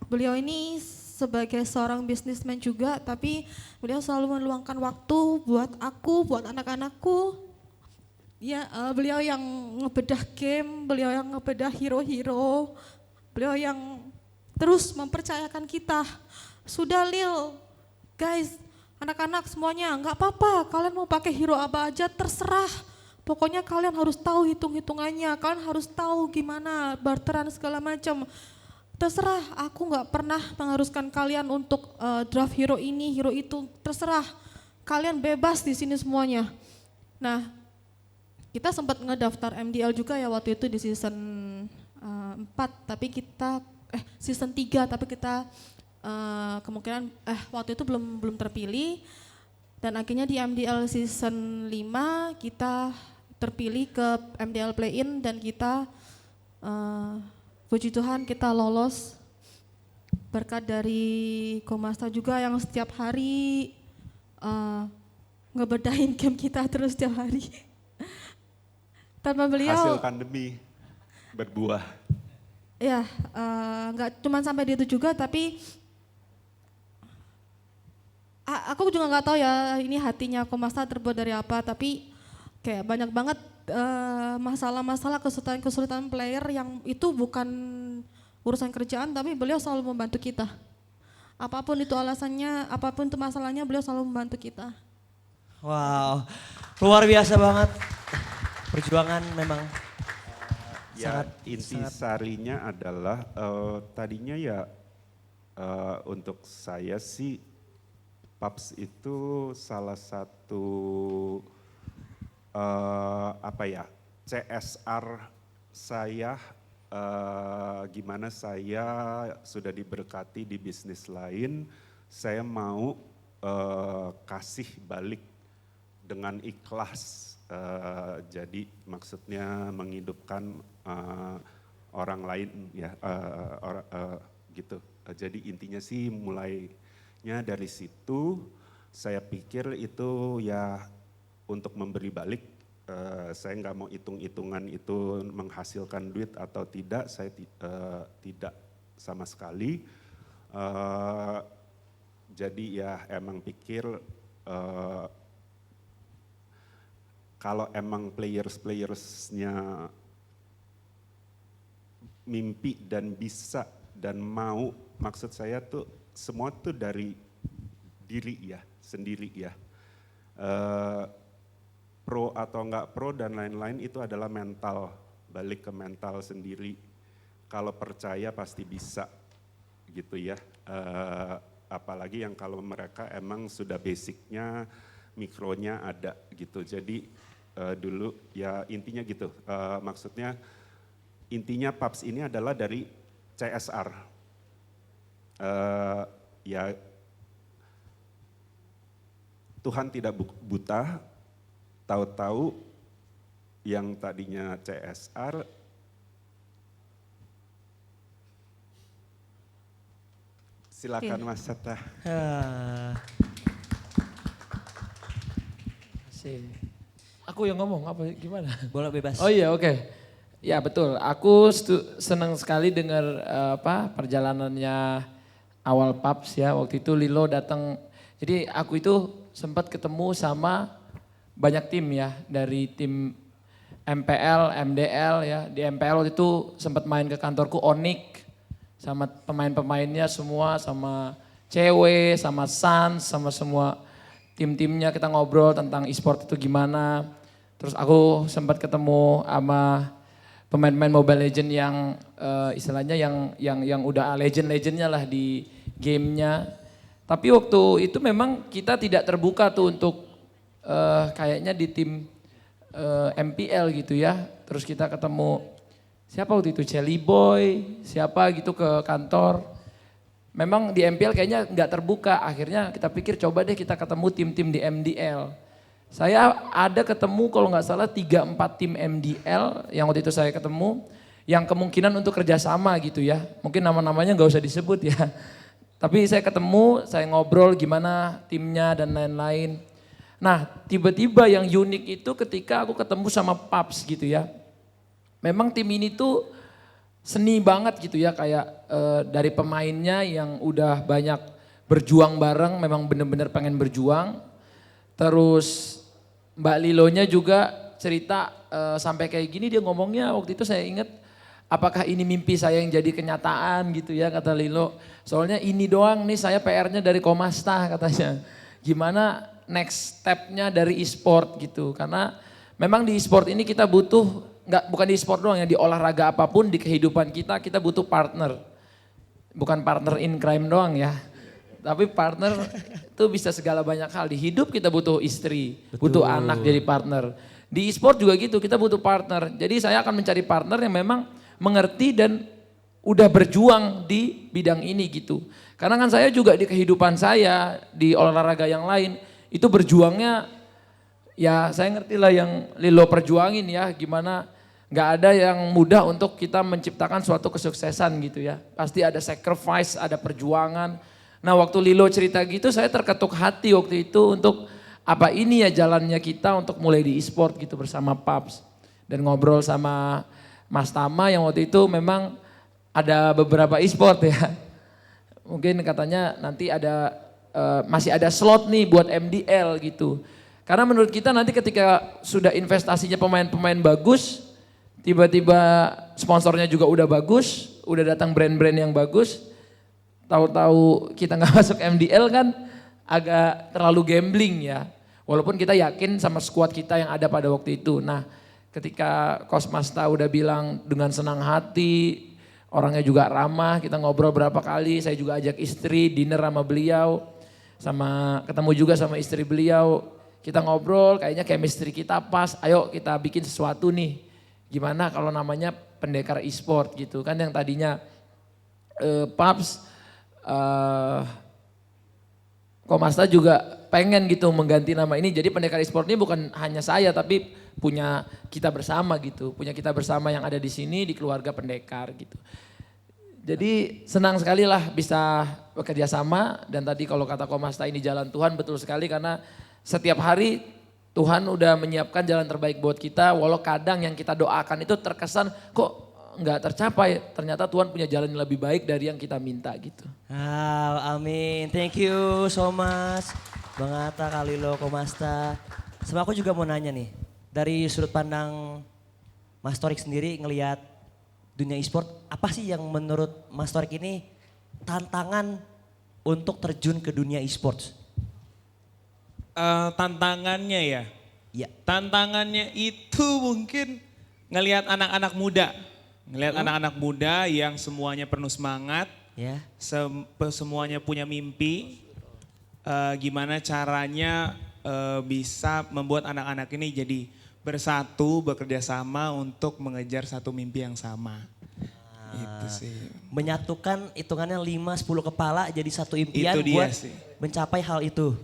beliau ini sebagai seorang businessman juga, tapi beliau selalu meluangkan waktu buat aku, buat anak-anakku. Ya, beliau yang ngebedah game, beliau yang ngebedah hero-hero, beliau yang terus mempercayakan kita. Sudah Lil, guys, anak-anak semuanya nggak apa-apa, kalian mau pakai hero apa aja terserah. Pokoknya kalian harus tahu hitung-hitungannya, kalian harus tahu gimana barteran segala macam. Terserah, aku nggak pernah mengharuskan kalian untuk draft hero ini, hero itu, terserah. Kalian bebas di sini semuanya. Nah, kita sempat ngedaftar MDL juga ya waktu itu di season 4, tapi season 3, tapi kita kemungkinan waktu itu belum terpilih, dan akhirnya di MDL season 5 kita terpilih ke MDL play-in dan kita puji Tuhan kita lolos berkat dari Komasta juga yang setiap hari ngebedahin game kita terus setiap hari. Tanpa beliau hasil pandemi berbuah. Ya, nggak cuma sampai di itu juga, tapi aku juga nggak tahu ya ini hatinya Komasta terbuat dari apa, tapi kayak banyak banget masalah-masalah, kesulitan-kesulitan player yang itu bukan urusan kerjaan, tapi beliau selalu membantu kita. Apapun itu alasannya, apapun itu masalahnya, beliau selalu membantu kita. Wow, luar biasa banget. Perjuangan memang ya, inti sarinya adalah tadinya ya untuk saya sih Paps itu salah satu CSR saya, gimana saya sudah diberkati di bisnis lain, saya mau kasih balik dengan ikhlas. Jadi maksudnya menghidupkan orang lain ya, gitu. Jadi intinya sih mulainya dari situ. Saya pikir itu ya untuk memberi balik. Saya nggak mau hitung-hitungan itu menghasilkan duit atau tidak. Saya tidak sama sekali. Jadi ya emang pikir kalau emang players-playersnya mimpi dan bisa dan mau, maksud saya tuh semua tuh dari diri ya, sendiri ya. Pro atau enggak pro dan lain-lain itu adalah mental, balik ke mental sendiri. Kalau percaya pasti bisa gitu ya. Apalagi yang kalau mereka emang sudah basicnya, mikronya ada gitu. Jadi dulu ya intinya gitu, maksudnya intinya Paps ini adalah dari CSR. Ya Tuhan tidak buta, tahu-tahu yang tadinya CSR Silakan Mas Satta. Aku yang ngomong apa gimana? Boleh bebas. Oh iya oke. Ya betul, aku senang sekali dengar perjalanannya awal Paps ya. Waktu itu Lilo datang, jadi aku itu sempat ketemu sama banyak tim ya. Dari tim MPL, MDL ya. Di MPL waktu itu sempat main ke kantorku Onik. Sama pemain-pemainnya semua, sama cewek, sama Sans, sama semua tim-timnya kita ngobrol tentang e-sport itu gimana. Terus aku sempat ketemu sama pemain-pemain Mobile Legends yang istilahnya yang udah legend-legendnya lah di gamenya. Tapi waktu itu memang kita tidak terbuka tuh untuk kayaknya di tim MPL gitu ya. Terus kita ketemu siapa waktu itu, Jelly Boy, siapa gitu ke kantor. Memang di MPL kayaknya nggak terbuka, akhirnya kita pikir coba deh kita ketemu tim-tim di MDL. Saya ada ketemu kalau nggak salah 3-4 tim MDL yang waktu itu saya ketemu, yang kemungkinan untuk kerjasama gitu ya. Mungkin nama-namanya nggak usah disebut ya. Tapi saya ketemu, saya ngobrol gimana timnya dan lain-lain. Nah tiba-tiba yang unik itu ketika aku ketemu sama Paps gitu ya. Memang tim ini tuh seni banget gitu ya, kayak dari pemainnya yang udah banyak berjuang bareng, memang bener-bener pengen berjuang. Terus Mbak Lilonya juga cerita sampai kayak gini, dia ngomongnya waktu itu saya ingat, apakah ini mimpi saya yang jadi kenyataan gitu ya kata Lilo. Soalnya ini doang nih saya PR-nya dari Komasta katanya. Gimana next step-nya dari e-sport gitu, karena memang di e-sport ini kita butuh, bukan di e-sport doang ya, di olahraga apapun di kehidupan kita butuh partner. Bukan partner in crime doang ya. Tapi partner itu bisa segala banyak hal. Di hidup kita butuh istri, butuh anak jadi partner. Di e-sport juga gitu, kita butuh partner. Jadi saya akan mencari partner yang memang mengerti dan udah berjuang di bidang ini gitu. Karena kan saya juga di kehidupan saya, di olahraga yang lain, itu berjuangnya ya saya ngerti lah yang Lilo perjuangin ya, gimana nggak ada yang mudah untuk kita menciptakan suatu kesuksesan gitu ya. Pasti ada sacrifice, ada perjuangan. Nah waktu Lilo cerita gitu saya terketuk hati waktu itu untuk apa ini ya jalannya kita untuk mulai di e-sport gitu bersama Paps. Dan ngobrol sama Mas Tama yang waktu itu memang ada beberapa e-sport ya. Mungkin katanya nanti ada masih ada slot nih buat MDL gitu. Karena menurut kita nanti ketika sudah investasinya pemain-pemain bagus, tiba-tiba sponsornya juga udah bagus, udah datang brand-brand yang bagus, tahu-tahu kita nggak masuk MDL kan agak terlalu gambling ya. Walaupun kita yakin sama skuad kita yang ada pada waktu itu. Nah ketika Kosmasta udah bilang dengan senang hati, orangnya juga ramah, kita ngobrol berapa kali, saya juga ajak istri dinner sama beliau, sama ketemu juga sama istri beliau. Kita ngobrol, kayaknya chemistry kita pas, ayo kita bikin sesuatu nih. Gimana kalau namanya Pendekar e-sport gitu kan, yang tadinya Paps, Komasta juga pengen gitu mengganti nama ini. Jadi Pendekar e-sport ini bukan hanya saya tapi punya kita bersama gitu. Punya kita bersama yang ada di sini di keluarga Pendekar gitu. Jadi senang sekali lah bisa bekerja sama, dan tadi kalau kata Komasta ini jalan Tuhan, betul sekali karena setiap hari Tuhan udah menyiapkan jalan terbaik buat kita, walau kadang yang kita doakan itu terkesan kok nggak tercapai, ternyata Tuhan punya jalan yang lebih baik dari yang kita minta gitu. Amin, thank you so much Bang Atta, Kalilo, Komasta. Sama aku juga mau nanya nih, dari sudut pandang Mas Torik sendiri ngelihat dunia e-sport, apa sih yang menurut Mas Torik ini tantangan untuk terjun ke dunia e-sports? Tantangannya ya? Iya. Tantangannya itu mungkin ngelihat anak-anak muda. Ngelihat anak-anak muda yang semuanya penuh semangat, semuanya punya mimpi. Gimana caranya bisa membuat anak-anak ini jadi bersatu, bekerja sama untuk mengejar satu mimpi yang sama. Itu sih. Menyatukan hitungannya 5-10 kepala jadi satu impian Itu dia buat sih. mencapai hal itu.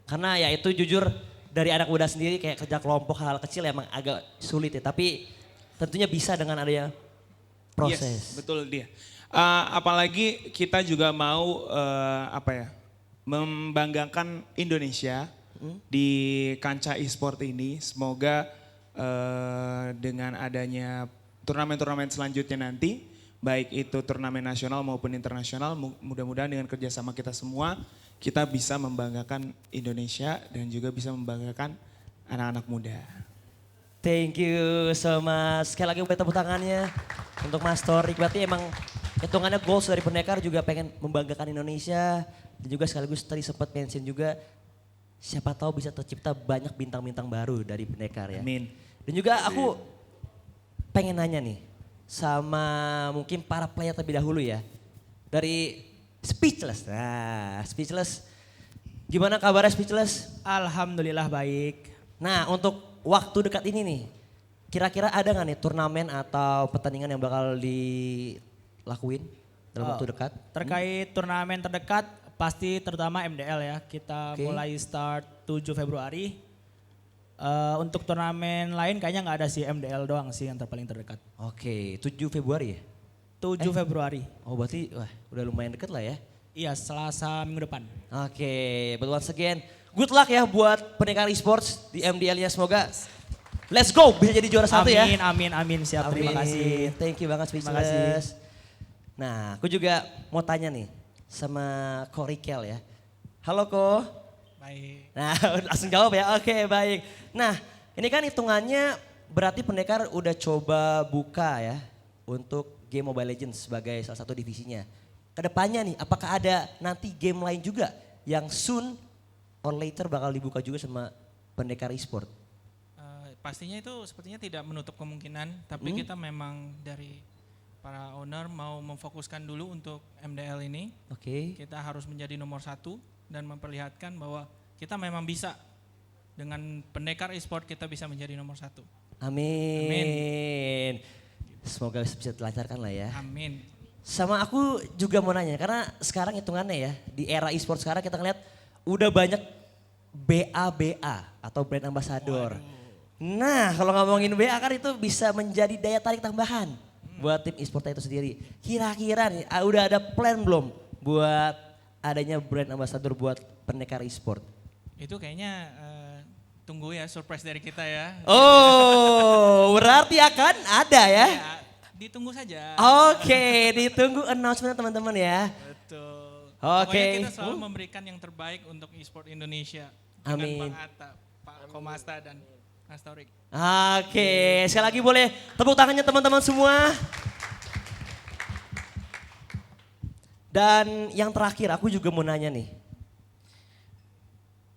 Karena ya itu jujur dari anak muda sendiri kayak kerja kelompok hal kecil emang agak sulit ya. Tapi tentunya bisa dengan adanya proses. Yes, betul dia. Apalagi kita juga mau membanggakan Indonesia di kancah e-sport ini. Semoga dengan adanya turnamen-turnamen selanjutnya nanti, baik itu turnamen nasional maupun internasional, mudah-mudahan dengan kerjasama kita semua, kita bisa membanggakan Indonesia dan juga bisa membanggakan anak-anak muda. Thank you so much. Sekali lagi buat tepuk tangannya untuk Mas Torik. Berarti emang hitungannya goals dari Pendekar juga pengen membanggakan Indonesia. Dan juga sekaligus tadi sempat mention juga siapa tahu bisa tercipta banyak bintang-bintang baru dari Pendekar ya. Amin. Dan juga aku pengen nanya nih sama mungkin para player terlebih dahulu ya. Dari Speechless. Nah, Speechless. Gimana kabarnya Speechless? Alhamdulillah baik. Nah, untuk waktu dekat ini nih, kira-kira ada nggak nih turnamen atau pertandingan yang bakal dilakuin dalam waktu dekat? Terkait turnamen terdekat, pasti terutama MDL ya. Kita mulai start 7 Februari. Untuk turnamen lain kayaknya nggak ada sih, MDL doang sih yang paling terdekat. Oke, 7 Februari ya? 7 Februari. Oh berarti wah, udah lumayan deket lah ya? Iya, Selasa minggu depan. Oke, but once again, good luck ya buat Pendekar Esports di MDL-nya. Semoga let's go bisa jadi juara satu ya. Amin. Siap, terima kasih. Thank you banget Speechless. Nah, aku juga mau tanya nih sama Ko Rikel ya. Halo Ko. Baik. Nah, langsung jawab ya. Oke, baik. Nah, ini kan hitungannya berarti Pendekar udah coba buka ya untuk game Mobile Legends sebagai salah satu divisinya. Kedepannya nih, apakah ada nanti game lain juga yang soon or later bakal dibuka juga sama Pendekar Esport? Pastinya itu sepertinya tidak menutup kemungkinan, tapi kita memang dari para owner mau memfokuskan dulu untuk MDL ini. Kita harus menjadi nomor 1 dan memperlihatkan bahwa kita memang bisa. Dengan Pendekar Esport kita bisa menjadi nomor 1. Amin. Semoga bisa dilancarkan lah ya. Amin. Sama aku juga mau nanya, karena sekarang hitungannya ya, di era e-sport sekarang kita ngeliat udah banyak BA atau brand ambassador. Nah kalau ngomongin BA kan itu bisa menjadi daya tarik tambahan buat tim e-sport itu sendiri. Kira-kira nih udah ada plan belum buat adanya brand ambassador buat Pendekar Esport? Itu kayaknya tunggu ya surprise dari kita ya. Oh berarti akan ada ya? Ditunggu saja. Oke, ditunggu announcement teman-teman ya. Betul. Oke. Pokoknya kita selalu memberikan yang terbaik untuk e-sport Indonesia. Amin. Dengan Bang Atta, Pak Komasta dan Mas Torik. Oke, sekali lagi boleh tepuk tangannya teman-teman semua. Dan yang terakhir aku juga mau nanya nih.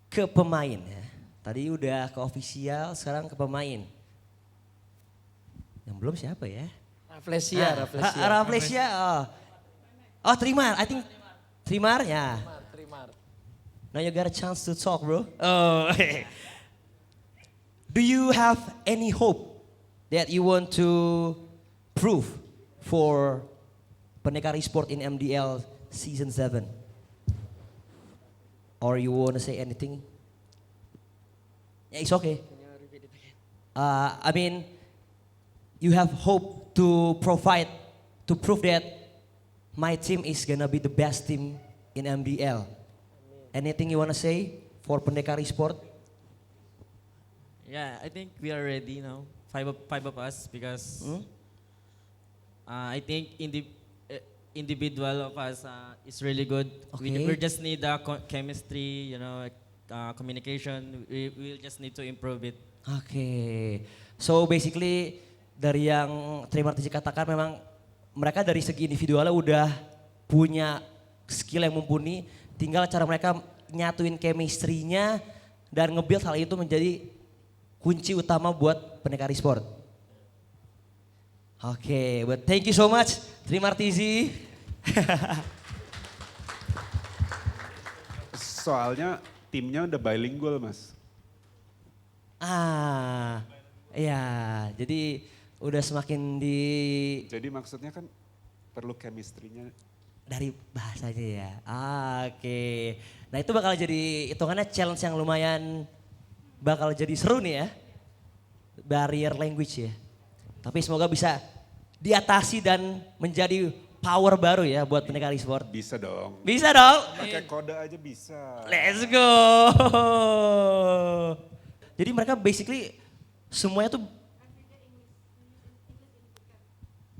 Ke pemain ya. Tadi udah ke official, sekarang ke pemain. Yang belum siapa ya? Rafflesia. Oh, Trimar. I think Trimar ya. Trimar. Now you got a chance to talk, bro. Oh. Do you have any hope that you want to prove for Pendekar Esport in MDL Season 7? Or you want to say anything? Yeah, it's okay. I mean, you have hope to prove that my team is gonna be the best team in MDL. Anything you wanna say for Pendekar Esport? Yeah, I think we are ready now. Five of us because I think individual of us is really good. We just need chemistry, communication. We'll just need to improve it. Oke. So basically dari yang Trimar Tici katakan memang mereka dari segi individualnya udah punya skill yang mumpuni. Tinggal cara mereka nyatuin chemistry-nya dan nge-build hal itu menjadi kunci utama buat Pendekar Esport. Oke, but thank you so much Trimar Tici. Soalnya timnya udah bilingual Mas. Iya, jadi udah semakin di... Jadi maksudnya kan perlu chemistry-nya. Dari bahasanya ya, oke. Nah itu bakal jadi hitungannya challenge yang lumayan bakal jadi seru nih ya. Barrier language ya. Tapi semoga bisa diatasi dan menjadi power baru ya buat Pendekar Esport? Bisa dong. Bisa dong. Pakai kode aja bisa. Let's go. Jadi mereka basically semuanya tuh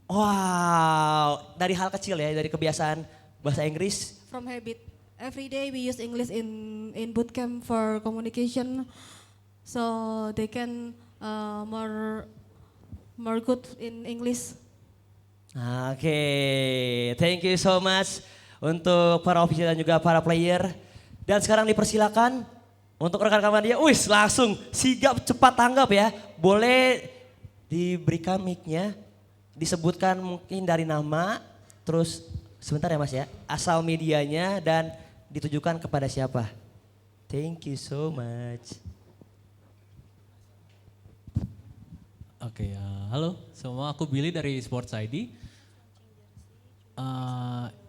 wow, dari hal kecil ya, dari kebiasaan bahasa Inggris. From habit. Every day we use English in bootcamp for communication, so they can more good in English. Oke, thank you so much untuk para official dan juga para player. Dan sekarang dipersilakan untuk rekan-rekan dia, langsung sigap cepat tanggap ya. Boleh diberikan mic-nya, disebutkan mungkin dari nama, terus sebentar ya Mas ya, asal medianya dan ditujukan kepada siapa. Thank you so much. Oke, halo semua, aku Billy dari Sports ID.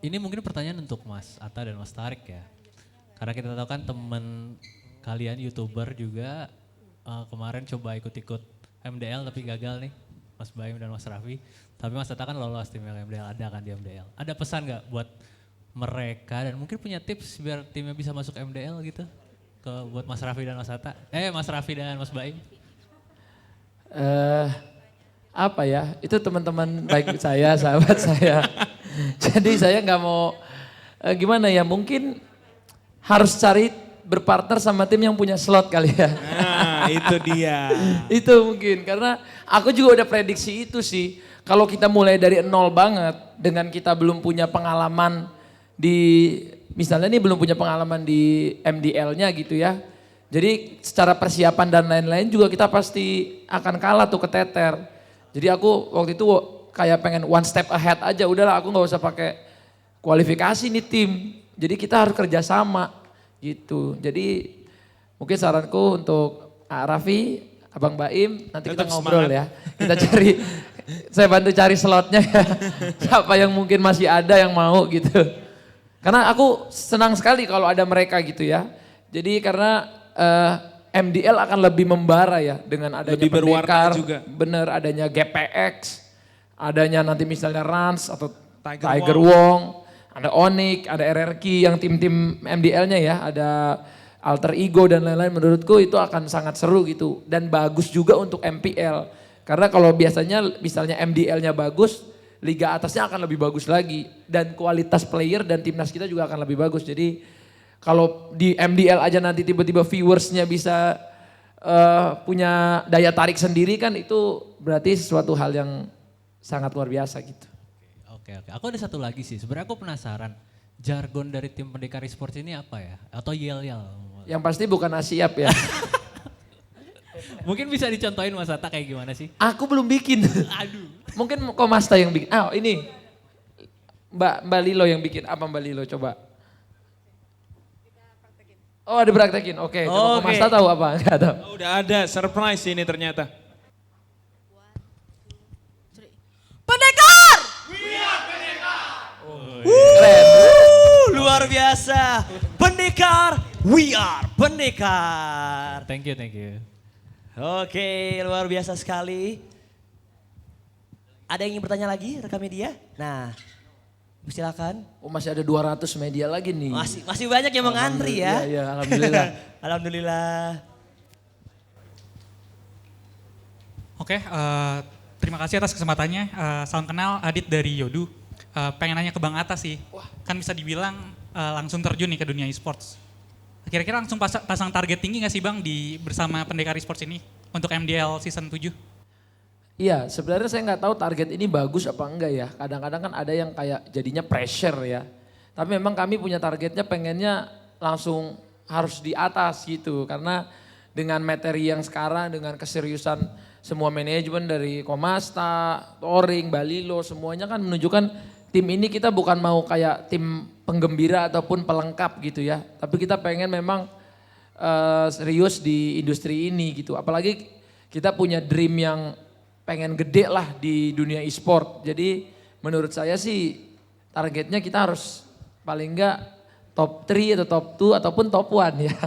Ini mungkin pertanyaan untuk Mas Atta dan Mas Tarik ya. Karena kita tahu kan teman kalian YouTuber juga kemarin coba ikut-ikut MDL tapi gagal nih, Mas Baim dan Mas Raffi. Tapi Mas Atta kan lolos tim MDL, ada kan di MDL. Ada pesan gak buat mereka dan mungkin punya tips biar timnya bisa masuk MDL gitu? Buat Mas Raffi dan Mas Atta, Mas Raffi dan Mas Baim. Apa ya, itu teman-teman baik saya, sahabat saya. Jadi saya nggak mau gimana ya, mungkin harus cari berpartner sama tim yang punya slot kali ya. Nah, itu dia. Itu mungkin, karena aku juga udah prediksi itu sih. Kalau kita mulai dari nol banget, dengan kita belum punya pengalaman misalnya nih belum punya pengalaman di MDL-nya gitu ya. Jadi secara persiapan dan lain-lain juga kita pasti akan kalah tuh keteter. Jadi aku waktu itu kayak pengen one step ahead aja, udahlah aku nggak usah pakai kualifikasi nih tim. Jadi kita harus kerjasama gitu. Jadi mungkin saranku untuk Raffi, Abang Baim, nanti kita ngobrol ya. Kita cari, saya bantu cari slotnya ya. Siapa yang mungkin masih ada yang mau gitu. Karena aku senang sekali kalau ada mereka gitu ya. Jadi karena MDL akan lebih membara ya dengan adanya lebih berwarna Pendekar, juga. bener adanya GPX, adanya nanti misalnya Rans atau Tiger Tiger Wong, ada Onyx, ada RRQ yang tim-tim MDL-nya ya, ada Alter Ego dan lain-lain, menurutku itu akan sangat seru gitu dan bagus juga untuk MPL. Karena kalau biasanya misalnya MDL-nya bagus, liga atasnya akan lebih bagus lagi dan kualitas player dan timnas kita juga akan lebih bagus. Jadi kalau di MDL aja nanti tiba-tiba viewersnya bisa punya daya tarik sendiri kan, itu berarti sesuatu hal yang sangat luar biasa gitu. Oke. Aku ada satu lagi sih, sebenarnya aku penasaran jargon dari tim Pendekar Esports ini apa ya? Atau yel-yel? Yang pasti bukan Asiap ya. Mungkin bisa dicontohin Mas Atta kayak gimana sih? Aku belum bikin. Aduh. Mungkin Komasta yang bikin. Ini Mbak Lilo yang bikin. Apa Mbak Lilo coba? Oh ada praktekin, oke. Coba Komasta tahu apa? Enggak tahu. Oh, udah ada, surprise ini ternyata. Pendekar! Keren. Luar biasa. Pendekar, we are Pendekar. Thank you. Oke, luar biasa sekali. Ada yang ingin bertanya lagi rekan media? Nah, silakan. Oh masih ada 200 media lagi nih. Masih banyak yang mengantri ya. Iya, alhamdulillah. Alhamdulillah. Oke, terima kasih atas kesempatannya. Salam kenal, Adit dari Yodu. Pengen nanya ke Bang Atta sih, kan bisa dibilang langsung terjun nih ke dunia e-sports. Kira-kira langsung pasang target tinggi gak sih Bang bersama Pendekar Esports ini untuk MDL season 7? Iya, sebenarnya saya nggak tahu target ini bagus apa enggak ya. Kadang-kadang kan ada yang kayak jadinya pressure ya. Tapi memang kami punya targetnya pengennya langsung harus di atas gitu. Karena dengan materi yang sekarang, dengan keseriusan semua manajemen dari Komasta, Toring, Balilo, semuanya kan menunjukkan tim ini kita bukan mau kayak tim penggembira ataupun pelengkap gitu ya. Tapi kita pengen memang serius di industri ini gitu. Apalagi kita punya dream yang pengen gede lah di dunia e-sport. Jadi menurut saya sih targetnya kita harus paling enggak top 3 atau top 2 ataupun top 1 ya.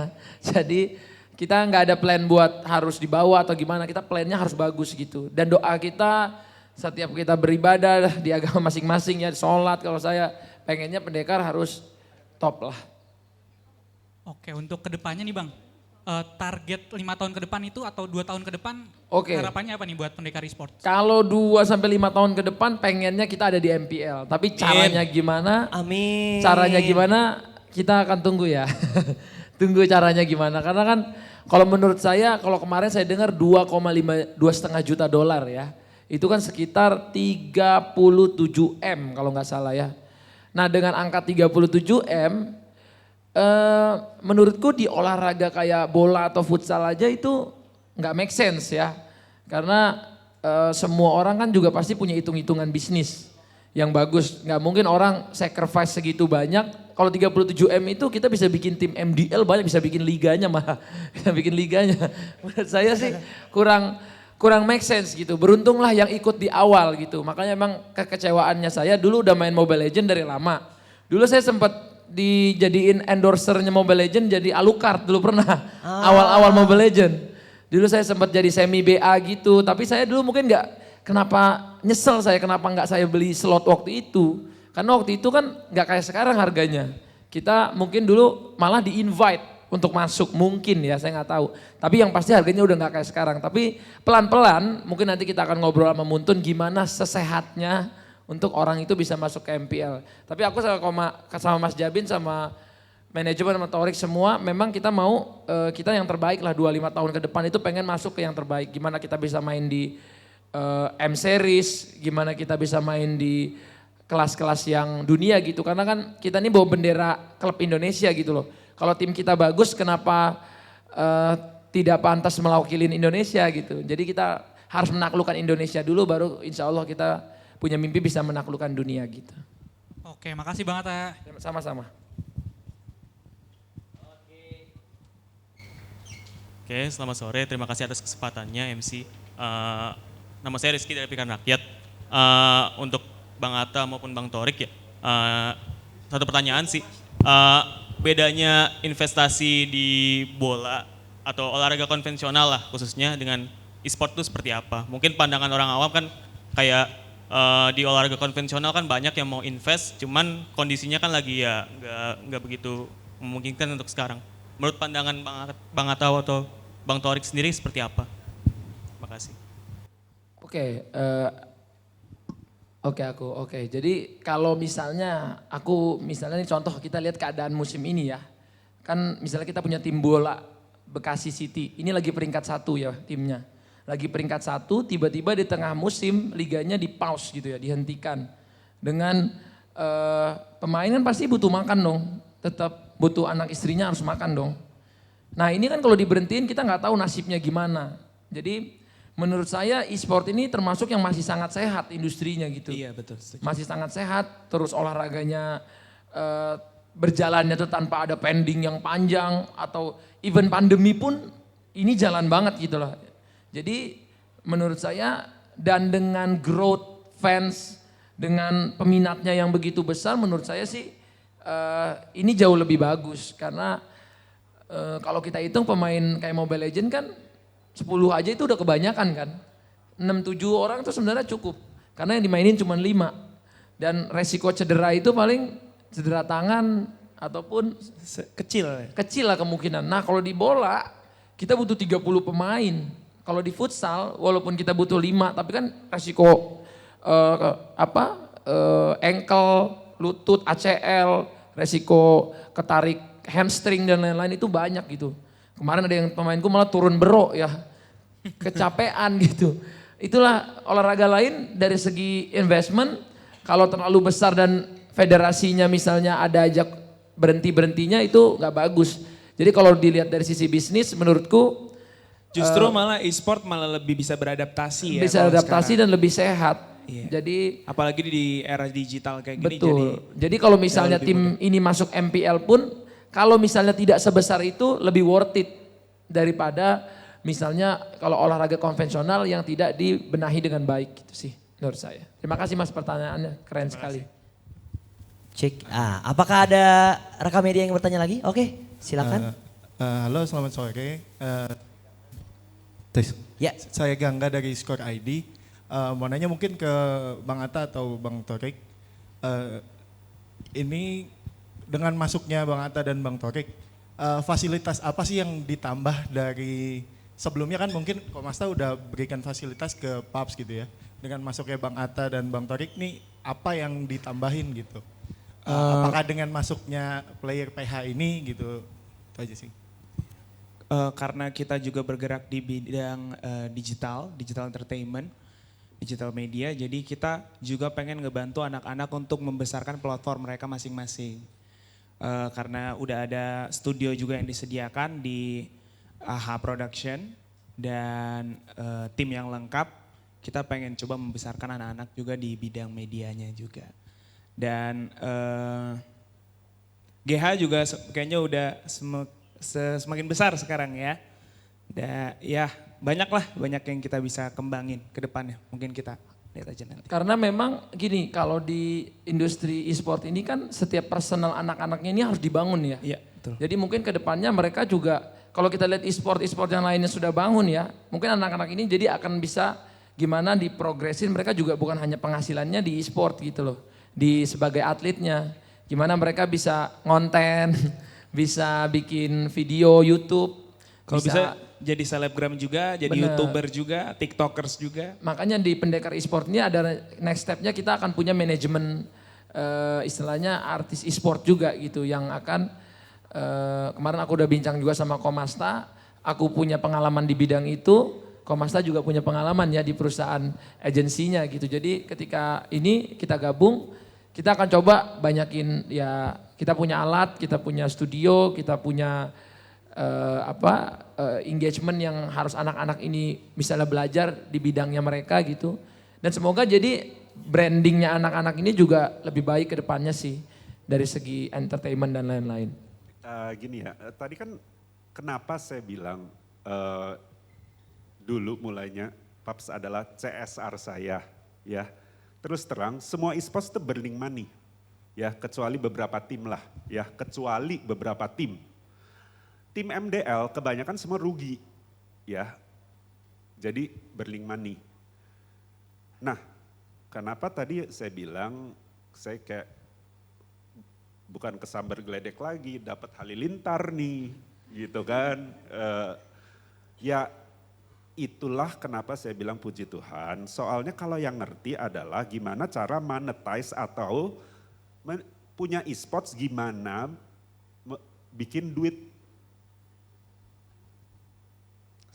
Jadi kita nggak ada plan buat harus di bawah atau gimana, kita plannya harus bagus gitu. Dan doa kita setiap kita beribadah di agama masing-masing ya, sholat, kalau saya pengennya pendekar harus top lah. Oke, untuk kedepannya nih Bang, target 5 tahun ke depan itu atau 2 tahun ke depan Oke. harapannya apa nih buat pendekar e-sport? Kalau 2 sampai 5 tahun ke depan pengennya kita ada di MPL, tapi caranya gimana? Amin. Caranya gimana? Kita akan tunggu ya. Tunggu caranya gimana, karena kan kalau menurut saya, kalau kemarin saya dengar 2,5 juta dolar ya. Itu kan sekitar 37 M kalau nggak salah ya. Nah dengan angka 37 M, menurutku di olahraga kayak bola atau futsal aja itu nggak make sense ya. Karena semua orang kan juga pasti punya hitung-hitungan bisnis yang bagus. Nggak mungkin orang sacrifice segitu banyak. Kalau 37 M itu kita bisa bikin tim MDL banyak, bisa bikin liganya malah. Bisa bikin liganya. Menurut saya sih kurang make sense gitu. Beruntunglah yang ikut di awal gitu. Makanya emang kekecewaannya saya dulu udah main Mobile Legends dari lama. Dulu saya sempat dijadiin endorsernya Mobile Legends jadi Alucard dulu pernah. Awal-awal Mobile Legends. Dulu saya sempat jadi semi BA gitu. Tapi saya dulu mungkin kenapa nyesel saya kenapa nggak saya beli slot waktu itu. Karena waktu itu kan nggak kayak sekarang harganya. Kita mungkin dulu malah di-invite untuk masuk, mungkin ya saya nggak tahu. Tapi yang pasti harganya udah nggak kayak sekarang. Tapi pelan-pelan mungkin nanti kita akan ngobrol sama Muntun gimana sesehatnya untuk orang itu bisa masuk ke MPL. Tapi aku sama Mas Jabin sama manajemen sama Torik semua memang kita mau kita yang terbaik lah 2-5 tahun ke depan itu pengen masuk ke yang terbaik. Gimana kita bisa main di M Series, gimana kita bisa main di kelas-kelas yang dunia gitu. Karena kan kita ini bawa bendera klub Indonesia gitu loh. Kalau tim kita bagus kenapa tidak pantas mewakili Indonesia gitu. Jadi kita harus menaklukkan Indonesia dulu baru insya Allah kita punya mimpi bisa menaklukkan dunia gitu. Oke, makasih banget ya. Sama-sama. Oke, selamat sore. Terima kasih atas kesempatannya MC. Nama saya Rizky dari Pikiran Rakyat. Untuk Bang Atta maupun Bang Torik ya. Satu pertanyaan sih. Bedanya investasi di bola atau olahraga konvensional lah khususnya dengan e-sport itu seperti apa? Mungkin pandangan orang awam kan kayak di olahraga konvensional kan banyak yang mau invest, cuman kondisinya kan lagi ya nggak begitu memungkinkan untuk sekarang. Menurut pandangan Bang Atta atau Bang Torik sendiri seperti apa? Makasih. Oke. Jadi kalau misalnya ini contoh kita lihat keadaan musim ini ya. Kan misalnya kita punya tim bola Bekasi City. Ini lagi peringkat 1 ya timnya. Lagi peringkat 1 tiba-tiba di tengah musim liganya di pause gitu ya, dihentikan. Dengan pemain kan pasti butuh makan dong. Tetap butuh anak istrinya harus makan dong. Nah ini kan kalau diberhentiin kita nggak tahu nasibnya gimana. Jadi menurut saya e-sport ini termasuk yang masih sangat sehat industrinya gitu. Iya betul. Masih sangat sehat, terus olahraganya berjalannya tuh tanpa ada pending yang panjang atau even pandemi pun ini jalan banget gitu loh. Jadi menurut saya dan dengan growth fans, dengan peminatnya yang begitu besar menurut saya sih ini jauh lebih bagus. Karena kalau kita hitung pemain kayak Mobile Legends kan 10 aja itu udah kebanyakan kan. 6-7 orang itu sebenarnya cukup. Karena yang dimainin cuma 5. Dan resiko cedera itu paling cedera tangan ataupun kecil lah kemungkinan. Nah kalau di bola kita butuh 30 pemain. Kalau di futsal walaupun kita butuh 5 tapi kan resiko ankle, lutut, ACL, resiko ketarik hamstring dan lain-lain itu banyak gitu. Kemarin ada yang pemainku malah turun berok ya, kecapean gitu. Itulah olahraga lain dari segi investment, kalau terlalu besar dan federasinya misalnya ada ajak berhenti-berhentinya itu gak bagus. Jadi kalau dilihat dari sisi bisnis menurutku justru malah e-sport malah lebih bisa beradaptasi ya. Bisa adaptasi dan lebih sehat. Iya. Jadi apalagi di era digital kayak gini. Betul. Jadi kalau misalnya tim ini masuk MPL pun kalau misalnya tidak sebesar itu lebih worth it daripada misalnya kalau olahraga konvensional yang tidak dibenahi dengan baik gitu sih menurut saya. Terima kasih Mas pertanyaannya, keren sekali. Cek, apakah ada rekan media yang bertanya lagi? Oke, silakan. Halo, selamat sore. Ya. Saya Gangga dari Score ID. Mau nanya mungkin ke Bang Atta atau Bang Torik. Ini dengan masuknya Bang Atta dan Bang Torik, fasilitas apa sih yang ditambah dari sebelumnya kan mungkin Komasta udah berikan fasilitas ke pubs gitu ya. Dengan masuknya Bang Atta dan Bang Torik nih apa yang ditambahin gitu? Apakah dengan masuknya player PH ini gitu? Itu aja sih. Karena kita juga bergerak di bidang digital entertainment, digital media, jadi kita juga pengen ngebantu anak-anak untuk membesarkan platform mereka masing-masing. Karena udah ada studio juga yang disediakan di AHA Production dan tim yang lengkap, kita pengen coba membesarkan anak-anak juga di bidang medianya juga. Dan GH juga kayaknya udah semakin besar sekarang ya. Ya banyak yang kita bisa kembangin ke depannya. Mungkin kita lihat aja nanti. Karena memang gini, kalau di industri e-sport ini kan setiap personal anak-anaknya ini harus dibangun ya. Iya, betul. Jadi mungkin ke depannya mereka juga, kalau kita lihat e-sport yang lainnya sudah bangun ya, mungkin anak-anak ini jadi akan bisa gimana diprogresin, mereka juga bukan hanya penghasilannya di e-sport gitu loh. Sebagai atletnya, gimana mereka bisa ngonten, bisa bikin video YouTube. Kalau bisa jadi selebgram juga, jadi YouTuber juga, TikTokers juga. Makanya di Pendekar e-sport ini ada next stepnya, kita akan punya manajemen istilahnya artis e-sport juga gitu yang akan kemarin aku udah bincang juga sama Komasta, aku punya pengalaman di bidang itu, Komasta juga punya pengalaman ya di perusahaan agensinya gitu. Jadi ketika ini kita gabung, kita akan coba banyakin ya, kita punya alat, kita punya studio, kita punya engagement yang harus anak-anak ini misalnya belajar di bidangnya mereka gitu. Dan semoga jadi brandingnya anak-anak ini juga lebih baik ke depannya sih dari segi entertainment dan lain-lain. Gini ya, tadi kan kenapa saya bilang dulu mulainya PUBS adalah CSR saya ya. Terus terang semua e-sports itu burning money ya, kecuali beberapa tim lah ya, kecuali beberapa tim. Tim MDL kebanyakan semua rugi ya, jadi burning money. Nah kenapa tadi saya bilang saya kayak bukan kesambar geledek lagi, dapat halilintar nih gitu kan. Ya itulah kenapa saya bilang puji Tuhan, soalnya kalau yang ngerti adalah gimana cara monetize atau punya e-sports, gimana bikin duit.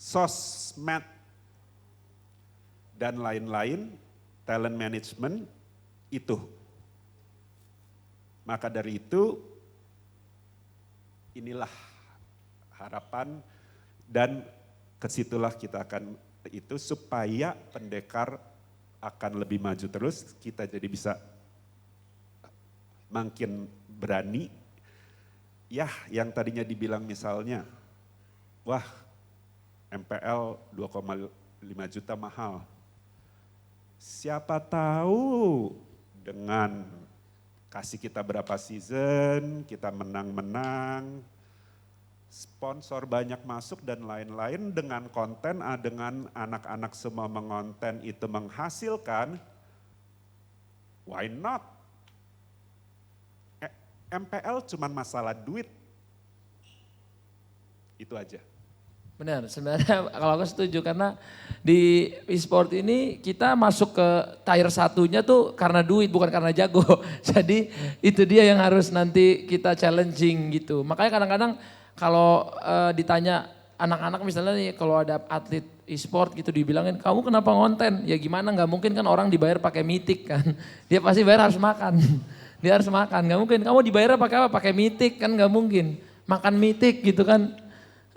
Sosmed dan lain-lain, talent management itu. Maka dari itu inilah harapan dan kesitulah kita akan itu supaya Pendekar akan lebih maju terus, kita jadi bisa makin berani. Ya yang tadinya dibilang misalnya, wah MPL 2,5 juta mahal. Siapa tahu dengan kasih kita berapa season, kita menang-menang, sponsor banyak masuk dan lain-lain dengan konten, dengan anak-anak semua mengonten itu menghasilkan, why not? MPL cuma masalah duit. Itu aja. Benar, sebenarnya kalau aku setuju karena di e-sport ini kita masuk ke tier satunya tuh karena duit bukan karena jago. Jadi itu dia yang harus nanti kita challenging gitu. Makanya kadang-kadang kalau ditanya anak-anak misalnya nih kalau ada atlet e-sport gitu dibilangin kamu kenapa ngonten? Ya gimana nggak mungkin kan orang dibayar pakai mitik kan. Dia pasti bayar harus makan. Dia harus makan, nggak mungkin. Kamu dibayar pakai apa? Pakai mitik kan nggak mungkin. Makan mitik gitu kan.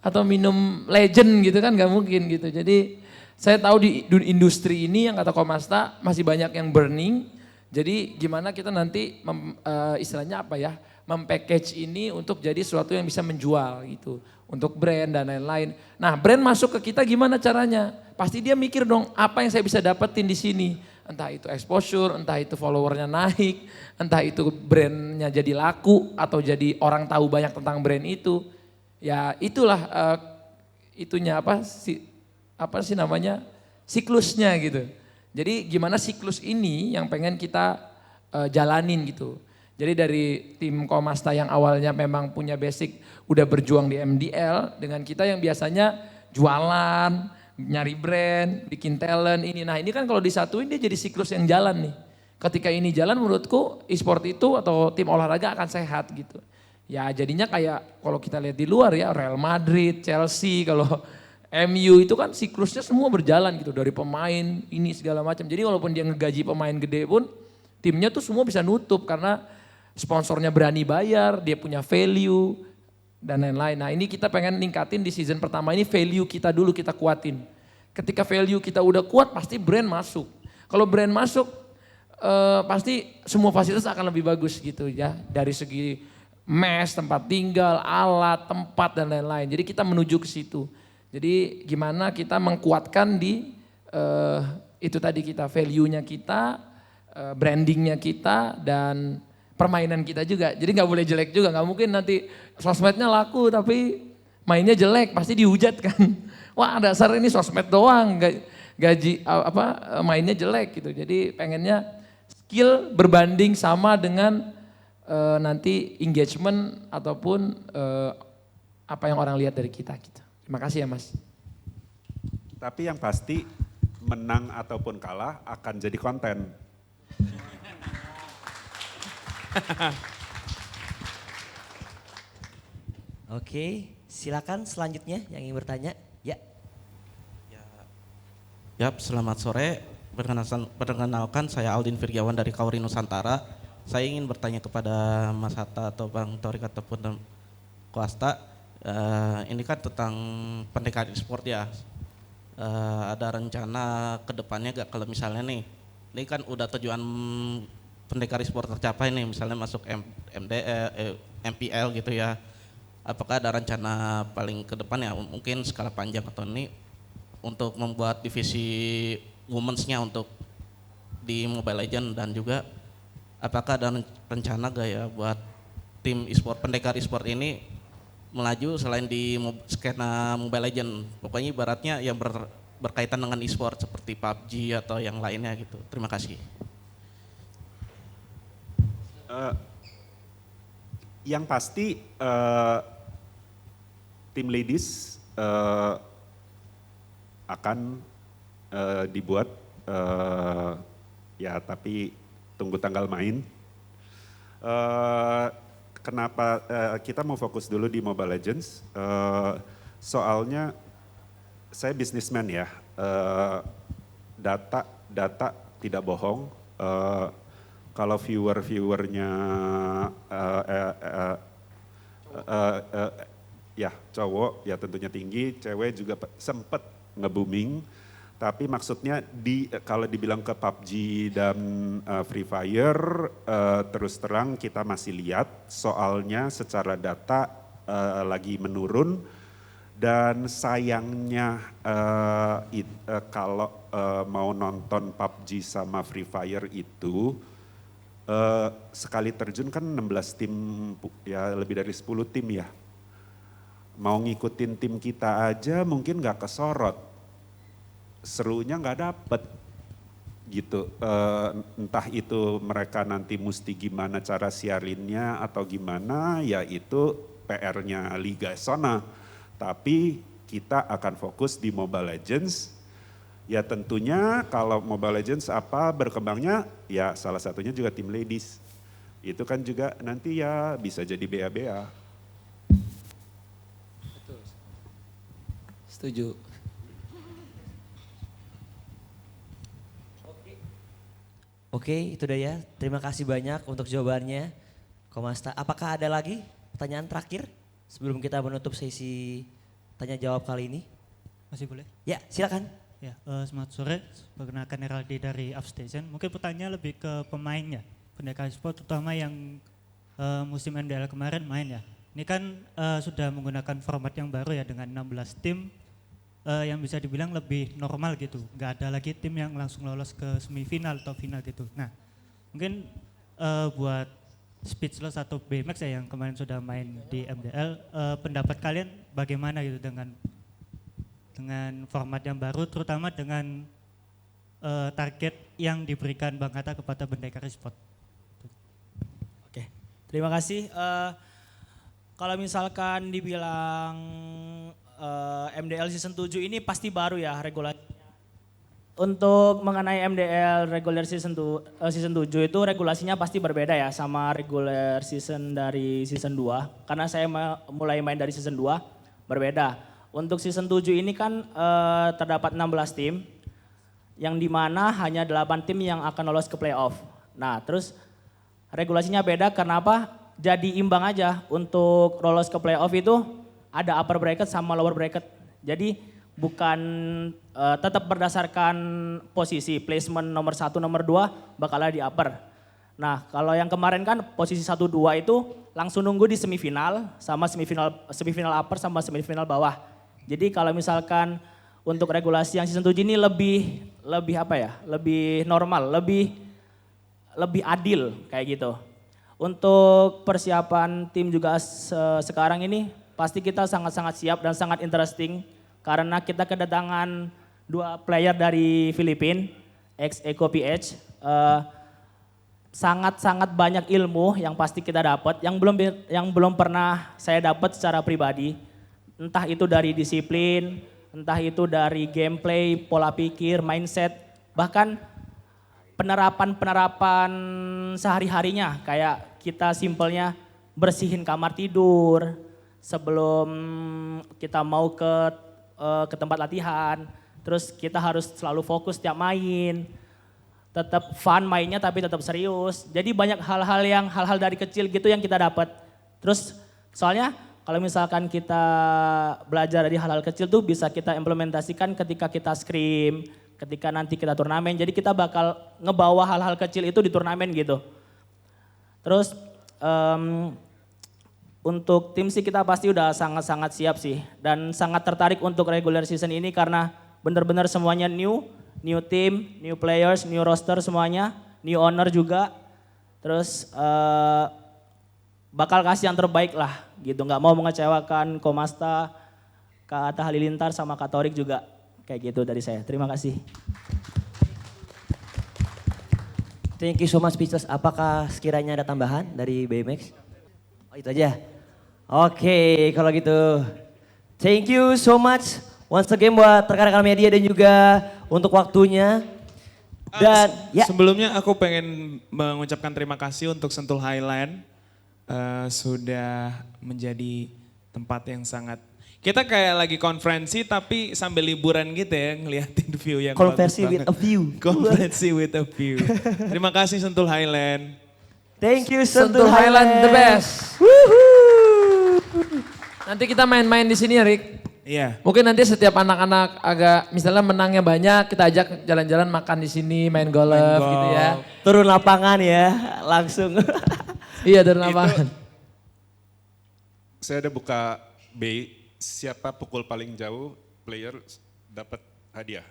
Atau minum legend gitu kan nggak mungkin gitu. Jadi saya tahu di industri ini yang kata Komasta masih banyak yang burning. Jadi gimana kita nanti istilahnya apa ya, mempackage ini untuk jadi sesuatu yang bisa menjual gitu. Untuk brand dan lain-lain. Nah brand masuk ke kita gimana caranya? Pasti dia mikir dong apa yang saya bisa dapetin di sini. Entah itu exposure, entah itu followernya naik, entah itu brandnya jadi laku atau jadi orang tahu banyak tentang brand itu. Ya itulah itunya apa sih namanya siklusnya gitu. Jadi gimana siklus ini yang pengen kita jalanin gitu. Jadi dari tim Komasta yang awalnya memang punya basic udah berjuang di MDL dengan kita yang biasanya jualan, nyari brand, bikin talent ini. Nah ini kan kalau disatuin dia jadi siklus yang jalan nih. Ketika ini jalan menurutku e-sport itu atau tim olahraga akan sehat gitu. Ya jadinya kayak kalau kita lihat di luar ya Real Madrid, Chelsea, kalau MU itu kan siklusnya semua berjalan gitu. Dari pemain ini segala macam. Jadi walaupun dia ngegaji pemain gede pun timnya tuh semua bisa nutup karena sponsornya berani bayar, dia punya value dan lain-lain. Nah ini kita pengen ningkatin di season pertama ini value kita dulu kita kuatin. Ketika value kita udah kuat pasti brand masuk. Kalau brand masuk pasti semua fasilitas akan lebih bagus gitu ya. Dari segi mes, tempat tinggal, alat, tempat dan lain-lain. Jadi kita menuju ke situ. Jadi gimana kita mengkuatkan di itu tadi kita value-nya kita, brandingnya kita dan permainan kita juga. Jadi nggak boleh jelek juga, nggak mungkin nanti sosmednya laku tapi mainnya jelek pasti dihujat kan. Wah dasar ini sosmed doang, gaji mainnya jelek gitu. Jadi pengennya skill berbanding sama dengan nanti engagement ataupun apa yang orang lihat dari kita gitu. Terima kasih ya Mas. Tapi yang pasti menang ataupun kalah akan jadi konten. Oke, silakan selanjutnya yang ingin bertanya. Ya. Yap, selamat sore. Perkenalkan saya Aldin Firgiawan dari Kauri Nusantara. Saya ingin bertanya kepada Mas Hatta atau Bang Torik ataupun Koasta. Ini kan tentang pendekar e-sport ya. Ada rencana ke depannya gak kalau misalnya nih, ini kan udah tujuan pendekar e-sport tercapai nih, misalnya masuk MPL gitu ya. Apakah ada rencana paling ke depan ya, mungkin skala panjang atau ini untuk membuat divisi womensnya untuk di Mobile Legends, dan juga apakah ada rencana gak ya buat tim e-sport, pendekar e-sport ini melaju selain di skena Mobile Legends, pokoknya ibaratnya yang berkaitan dengan e-sport seperti PUBG atau yang lainnya gitu. Terima kasih. Yang pasti tim ladies akan dibuat ya, tapi tunggu tanggal main. Kenapa kita mau fokus dulu di Mobile Legends? Soalnya saya bisnismen ya, data tidak bohong. Kalau viewernya ya cowok ya tentunya tinggi, cewek juga sempet nge-booming. Tapi maksudnya kalau dibilang ke PUBG dan Free Fire terus terang kita masih lihat soalnya secara data lagi menurun, dan sayangnya kalau mau nonton PUBG sama Free Fire itu sekali terjun kan 16 tim ya, lebih dari 10 tim ya. Mau ngikutin tim kita aja mungkin gak kesorot. Serunya nggak dapet gitu, entah itu mereka nanti mesti gimana cara siarinnya atau gimana, ya itu PR-nya Liga Sona. Tapi kita akan fokus di Mobile Legends. Ya tentunya kalau Mobile Legends apa berkembangnya, ya salah satunya juga tim ladies. Itu kan juga nanti ya bisa jadi BA-BA. Betul. Setuju. Oke, itu udah ya. Terima kasih banyak untuk jawabannya, Komasta. Apakah ada lagi pertanyaan terakhir sebelum kita menutup sesi tanya jawab kali ini? Masih boleh? Ya, silakan. Ya, selamat sore. Perkenalkan Heraldi dari Upstation. Mungkin pertanyaan lebih ke pemainnya, pendekar e-sport terutama yang musim MDL kemarin main ya. Ini kan sudah menggunakan format yang baru ya dengan 16 tim. Yang bisa dibilang lebih normal gitu, nggak ada lagi tim yang langsung lolos ke semifinal atau final gitu. Nah, mungkin buat Speechless atau BMX ya yang kemarin sudah main di MDL, pendapat kalian bagaimana gitu dengan format yang baru, terutama dengan target yang diberikan Bang Hatta kepada Bendekar Esport. Oke, terima kasih. Kalau misalkan dibilang MDL season 7 ini pasti baru ya regulasi. Untuk mengenai MDL regular season 7 itu regulasinya pasti berbeda ya sama regular season dari season 2. Karena saya mulai main dari season 2 berbeda. Untuk season 7 ini kan terdapat 16 tim yang dimana hanya 8 tim yang akan lolos ke playoff. Nah terus regulasinya beda karena apa? Jadi imbang aja untuk lolos ke playoff itu ada upper bracket sama lower bracket. Jadi bukan tetap berdasarkan posisi, placement nomor 1, nomor 2 bakalan di upper. Nah kalau yang kemarin kan posisi 1, 2 itu langsung nunggu di semifinal sama semifinal upper sama semifinal bawah. Jadi kalau misalkan untuk regulasi yang season 7 ini lebih apa ya, lebih normal, lebih adil kayak gitu. Untuk persiapan tim juga sekarang ini pasti kita sangat-sangat siap dan sangat interesting. Karena kita kedatangan 2 player dari Filipina, ex-Eko PH. Sangat-sangat banyak ilmu yang pasti kita dapat, yang belum pernah saya dapat secara pribadi. Entah itu dari disiplin, entah itu dari gameplay, pola pikir, mindset, bahkan penerapan sehari-harinya. Kayak kita simpelnya bersihin kamar tidur sebelum kita mau ke tempat latihan, terus kita harus selalu fokus tiap main, tetap fun mainnya tapi tetap serius. Jadi banyak hal-hal dari kecil gitu yang kita dapat. Terus soalnya kalau misalkan kita belajar dari hal-hal kecil tuh bisa kita implementasikan ketika kita scrim, ketika nanti kita turnamen. Jadi kita bakal ngebawa hal-hal kecil itu di turnamen gitu. Terus untuk tim sih kita pasti udah sangat-sangat siap sih dan sangat tertarik untuk regular season ini karena benar-benar semuanya new team, new players, new roster semuanya, new owner juga. Terus bakal kasih yang terbaik lah gitu, nggak mau mengecewakan Komasta, Kak Atta Halilintar sama Kak Torik juga kayak gitu dari saya. Terima kasih. Thank you so much Speechless. Apakah sekiranya ada tambahan dari BMX? Oh itu aja. Oke, kalau gitu thank you so much once again buat rekan-rekan media dan juga untuk waktunya. Dan sebelumnya aku pengen mengucapkan terima kasih untuk Sentul Highland sudah menjadi tempat yang sangat, kita kayak lagi konferensi tapi sambil liburan gitu ya, ngeliatin view yang konversi bagus with a view. Konferensi with a view. Terima kasih Sentul Highland. Thank you Sentul Highland the best. Nanti kita main-main di sini ya Rick. Iya. Mungkin nanti setiap anak-anak agak misalnya menangnya banyak, kita ajak jalan-jalan makan di sini, main golf gitu ya. Turun lapangan ya, langsung. Iya turun lapangan. Saya ada buka B, siapa pukul paling jauh, player dapat hadiah.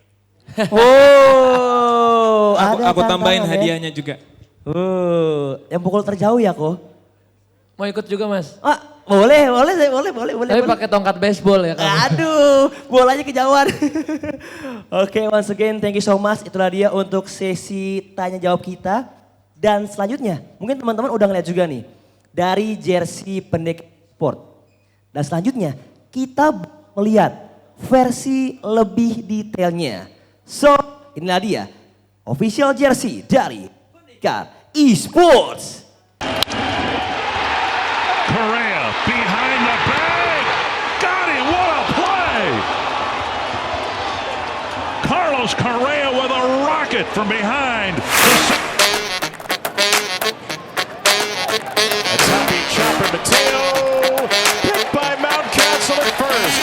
Oh, aku tambahin hadiahnya juga. Yang pukul terjauh ya kok. Mau ikut juga Mas? Boleh. Tapi pakai tongkat baseball ya kamu. Aduh, bolanya kejauhan. Oke, once again thank you so much. Itulah dia untuk sesi tanya jawab kita. Dan selanjutnya, mungkin teman-teman udah ngeliat juga nih. Dari jersey Pendekar Sport. Dan selanjutnya, kita melihat versi lebih detailnya. So, inilah dia. Official jersey dari Pendekar Esports. Correa behind the bag. Got him. What a play. Carlos Correa with a rocket from behind. That's Happy Chopper Mateo. Picked by Mountcastle at first.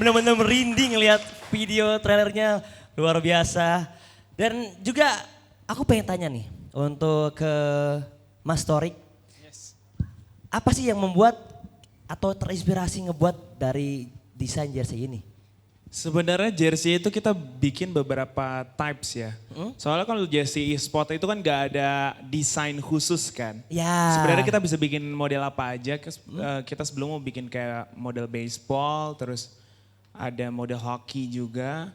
benar-benar merinding lihat video trailernya, luar biasa. Dan juga aku pengen tanya nih untuk ke Mas Torik. Apa sih yang membuat atau terinspirasi ngebuat dari desain jersey ini? Sebenarnya jersey itu kita bikin beberapa types ya. Soalnya kalau jersey e-sport itu kan gak ada desain khusus kan. Ya. Sebenarnya kita bisa bikin model apa aja. Kita sebelum mau bikin kayak model baseball, terus ada model hoki juga.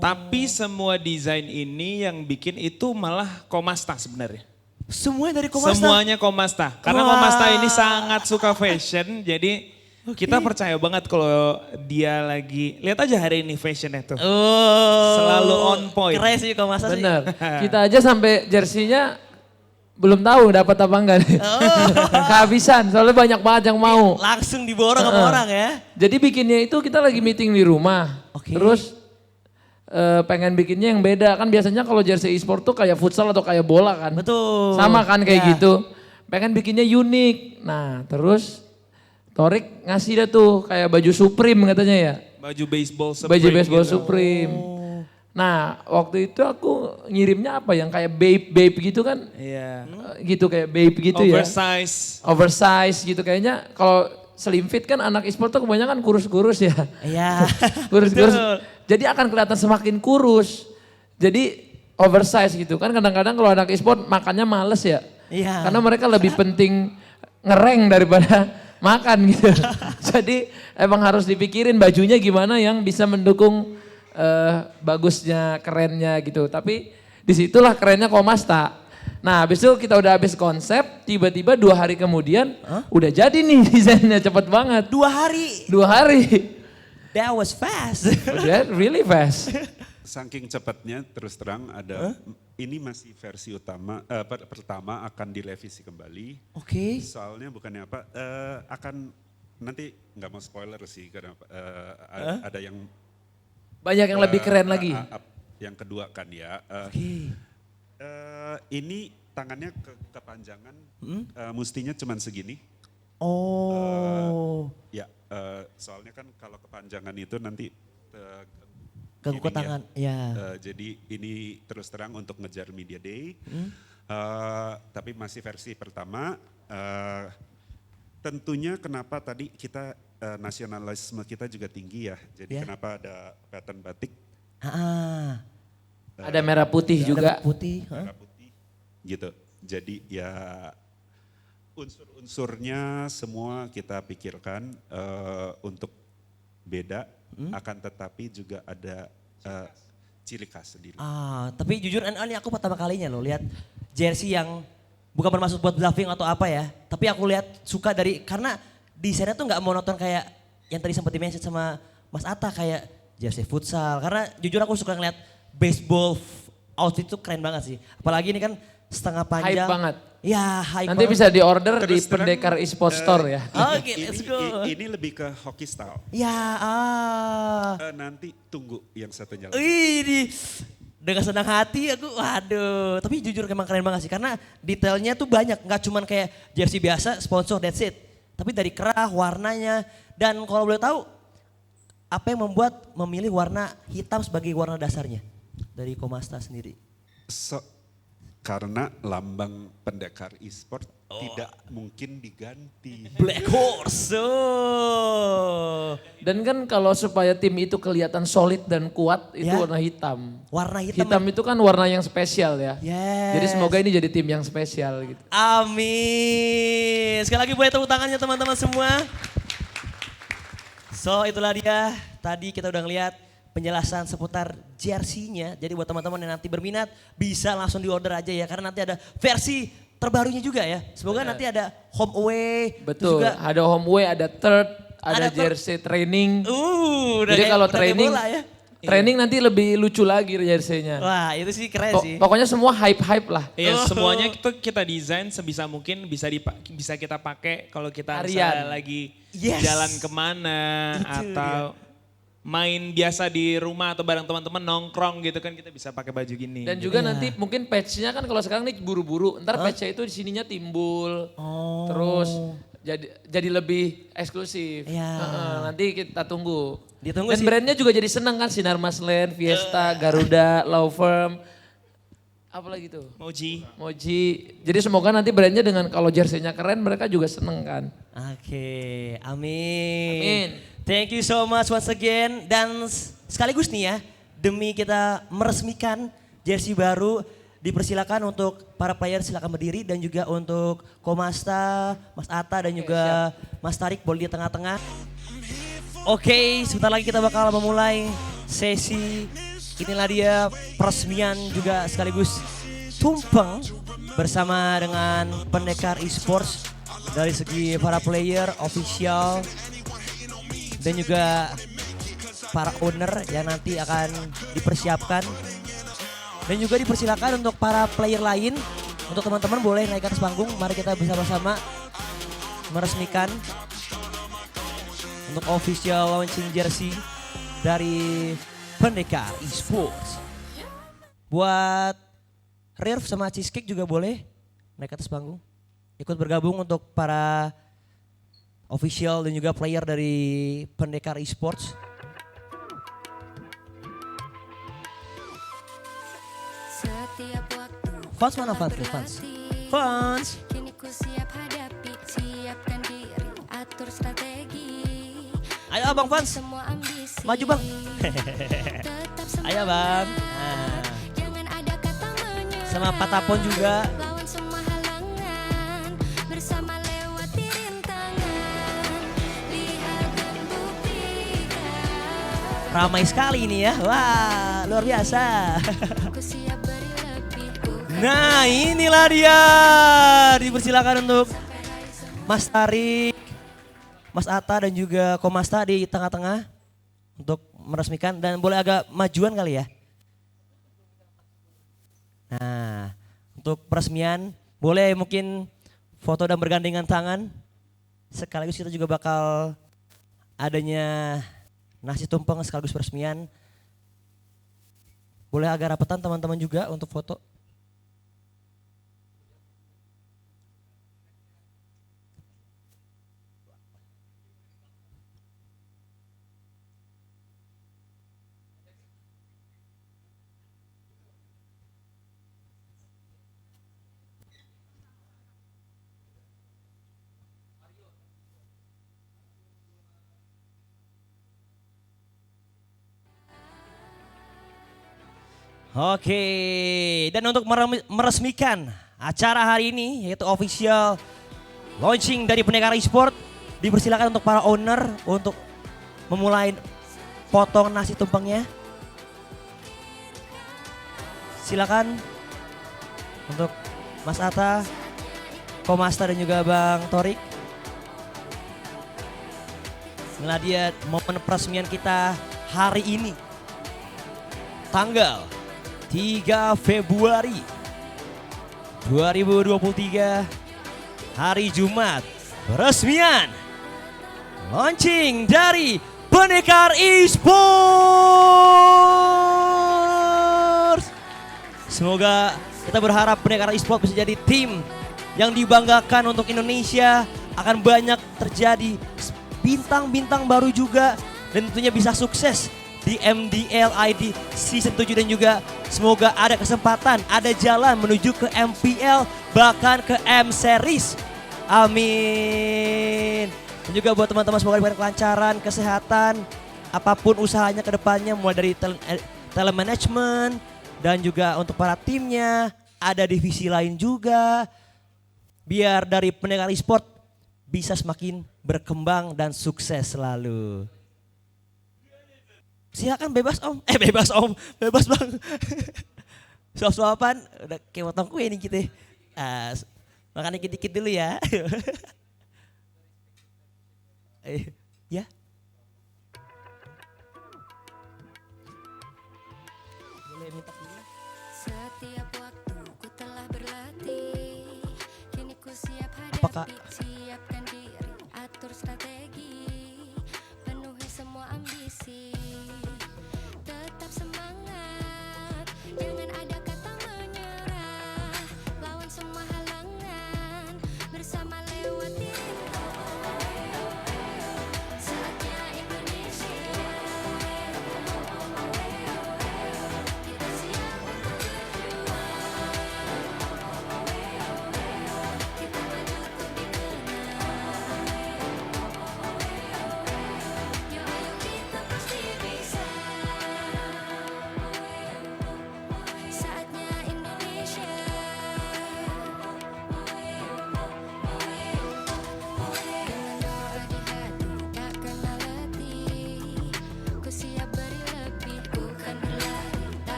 Tapi semua desain ini yang bikin itu malah Komasta sebenarnya. Semuanya dari Komasta? Semuanya Komasta. Karena Komasta ini sangat suka fashion, jadi kita percaya banget kalau dia lagi, lihat aja hari ini fashionnya tuh. Selalu on point. Keren sih Komasta sih. Bener. Kita aja sampai jersinya belum tahu dapat apa enggak nih. Kehabisan, soalnya banyak banget yang mau. Langsung diborong sama orang ya. Jadi bikinnya itu kita lagi meeting di rumah. Terus pengen bikinnya yang beda. Kan biasanya kalau jersey e-sport tuh kayak futsal atau kayak bola kan. Betul. Sama kan kayak gitu. Pengen bikinnya unik. Nah terus Torik ngasih dah tuh kayak baju Supreme katanya ya. Baju baseball Supreme. Baju baseball gitu. Supreme. Nah waktu itu aku ngirimnya apa yang kayak babe gitu kan. Iya. Gitu kayak babe gitu Oversize. ya. Oversize gitu kayaknya kalau slim fit kan anak e-sport tuh kebanyakan kurus-kurus ya. Iya. Kurus-kurus. Jadi akan kelihatan semakin kurus. Jadi oversize gitu kan kadang-kadang kalau anak e-sport makannya males ya. Iya. Karena mereka lebih penting ngereng daripada makan gitu. Jadi emang harus dipikirin bajunya gimana yang bisa mendukung bagusnya, kerennya gitu. Tapi disitulah kerennya Komasta. Nah habis itu kita udah habis konsep, tiba-tiba 2 hari kemudian udah jadi nih desainnya cepet banget. 2 hari? 2 hari. That was fast. That really fast. Saking cepatnya terus terang ada ini masih versi utama pertama akan direvisi kembali. Oke. Soalnya bukannya apa akan nanti nggak mau spoiler sih karena ada yang banyak yang lebih keren lagi. Yang kedua kan ya. Ini tangannya kepanjangan mestinya cuman segini. Ya soalnya kan kalau kepanjangan itu nanti ganggu ke tangan, ya. Jadi ini terus terang untuk ngejar Media Day, tapi masih versi pertama. Tentunya kenapa tadi kita nasionalisme kita juga tinggi ya, jadi kenapa ada pattern batik. Ada merah putih juga. Merah putih, gitu. Jadi ya unsur-unsurnya semua kita pikirkan untuk beda. Akan tetapi juga ada ciri khas sendiri. Tapi jujur ini aku pertama kalinya loh lihat jersey yang bukan bermaksud buat bluffing atau apa ya. Tapi aku lihat suka karena desainnya tuh nggak monoton kayak yang tadi sempat di-mention sama Mas Atta kayak jersey futsal. Karena jujur aku suka ngeliat baseball outfit tuh keren banget sih. Apalagi ini kan setengah panjang. Hype banget. Ya hype Nanti banget. bisa di-order di Pendekar e-sport store ya. Oke, let's go. Ini lebih ke hockey style. Ya, nanti tunggu yang satunya lagi. Wih, dengan senang hati aku, waduh. Tapi jujur emang keren banget sih, karena detailnya tuh banyak. Nggak cuman kayak jersey biasa, sponsor, that's it. Tapi dari kerah, warnanya. Dan kalau boleh tahu, apa yang membuat memilih warna hitam sebagai warna dasarnya? Dari Komasta sendiri. Karena lambang Pendekar e-sport tidak mungkin diganti. Black Horse. Dan kan kalau supaya tim itu kelihatan solid dan kuat itu warna hitam. Warna hitam. Hitam itu kan warna yang spesial ya. Yes. Jadi semoga ini jadi tim yang spesial gitu. Amin. Sekali lagi boleh tepuk tangannya teman-teman semua. So itulah dia. Tadi kita udah ngeliat penjelasan seputar jersey-nya. Jadi buat teman-teman yang nanti berminat bisa langsung di order aja ya. Karena nanti ada versi terbarunya juga ya. Semoga nanti ada home away. Betul, Juga ada home away, ada third, ada jersey training. Jadi kalau training, training nanti lebih lucu lagi jersey-nya. Wah itu sih keren sih. Pokoknya semua hype-hype lah. Iya semuanya itu kita desain sebisa mungkin bisa kita pakai kalau kita misalnya lagi jalan kemana atau main biasa di rumah atau bareng teman-teman nongkrong gitu kan kita bisa pakai baju gini. Dan juga nanti mungkin patch-nya kan kalau sekarang nih buru-buru, ntar patch-nya itu di sininya timbul. Terus jadi lebih eksklusif. Nanti kita tunggu. Ditunggu Dan sih. brandnya juga jadi seneng kan, Sinar Masland, Fiesta, Garuda, Law Firm. Apa lagi tuh? Moji. Jadi semoga nanti brandnya dengan kalau jersey-nya keren mereka juga seneng kan. Oke, amin. Thank you so much once again. Dan sekaligus nih ya, demi kita meresmikan jersey baru, dipersilakan untuk para player silakan berdiri dan juga untuk Komasta, Mas Atta dan juga Mas Tarik boleh di tengah-tengah. Oke, sebentar lagi kita bakal memulai sesi. Inilah dia peresmian juga sekaligus tumpeng bersama dengan Pendekar Esports dari segi para player, official dan juga para owner yang nanti akan dipersiapkan. Dan juga dipersilakan untuk para player lain, untuk teman-teman boleh naik ke atas panggung. Mari kita bersama-sama meresmikan untuk official launching jersey dari Pendekar Esports. Buat Rirf sama Cheesecake juga boleh naik ke atas panggung. Ikut bergabung untuk para official dan juga player dari Pendekar Esports. Fans mana Fans? Fans. Ayo Abang Fans. Maju Bang. Ayo Bang. Nah. Sama Patapon juga. Ramai sekali ini ya. Wah, luar biasa. Nah, inilah dia. Dipersilakan untuk Mas Tarik, Mas Atta dan juga Komasta di tengah-tengah untuk meresmikan dan boleh agak majuan kali ya. Nah, untuk peresmian boleh mungkin foto dan bergandengan tangan. Sekaligus kita juga bakal adanya nasi tumpeng sekaligus peresmian. Boleh agak rapetan teman-teman juga untuk foto. Oke, dan untuk meresmikan acara hari ini yaitu official launching dari Pendekar Esports, dipersilakan untuk para owner untuk memulai potong nasi tumpengnya. Silakan untuk Mas Atta, Komasta dan juga Bang Torik. Inilah dia momen peresmian kita hari ini. Tanggal 3 Februari 2023 hari Jumat, peresmian launching dari Pendekar Esports. Semoga kita berharap Pendekar Esports bisa jadi tim yang dibanggakan untuk Indonesia. Akan banyak terjadi bintang-bintang baru juga dan tentunya bisa sukses di MDL ID Season 7 dan juga semoga ada kesempatan, ada jalan menuju ke MPL bahkan ke M Series. Amin. Dan juga buat teman-teman semoga diberikan kelancaran, kesehatan, apapun usahanya ke depannya mulai dari telemanagement dan juga untuk para timnya, ada divisi lain juga. Biar dari Pendekar Esports bisa semakin berkembang dan sukses selalu. Silakan bebas Om. Bebas Om. Bebas Bang. Suap-suapan udah kayak potong kue nih kita. Makan dikit-dikit dulu ya. Ya. Boleh minta dulu. Setiap waktu ku telah berlatih. Kini ku siap hadapi. Siapkan diri, atur strategi. Penuhi semua ambisi. Tetap semangat, jangan ada kata menyerah. Lawan semua halangan, bersama lewati rintangan.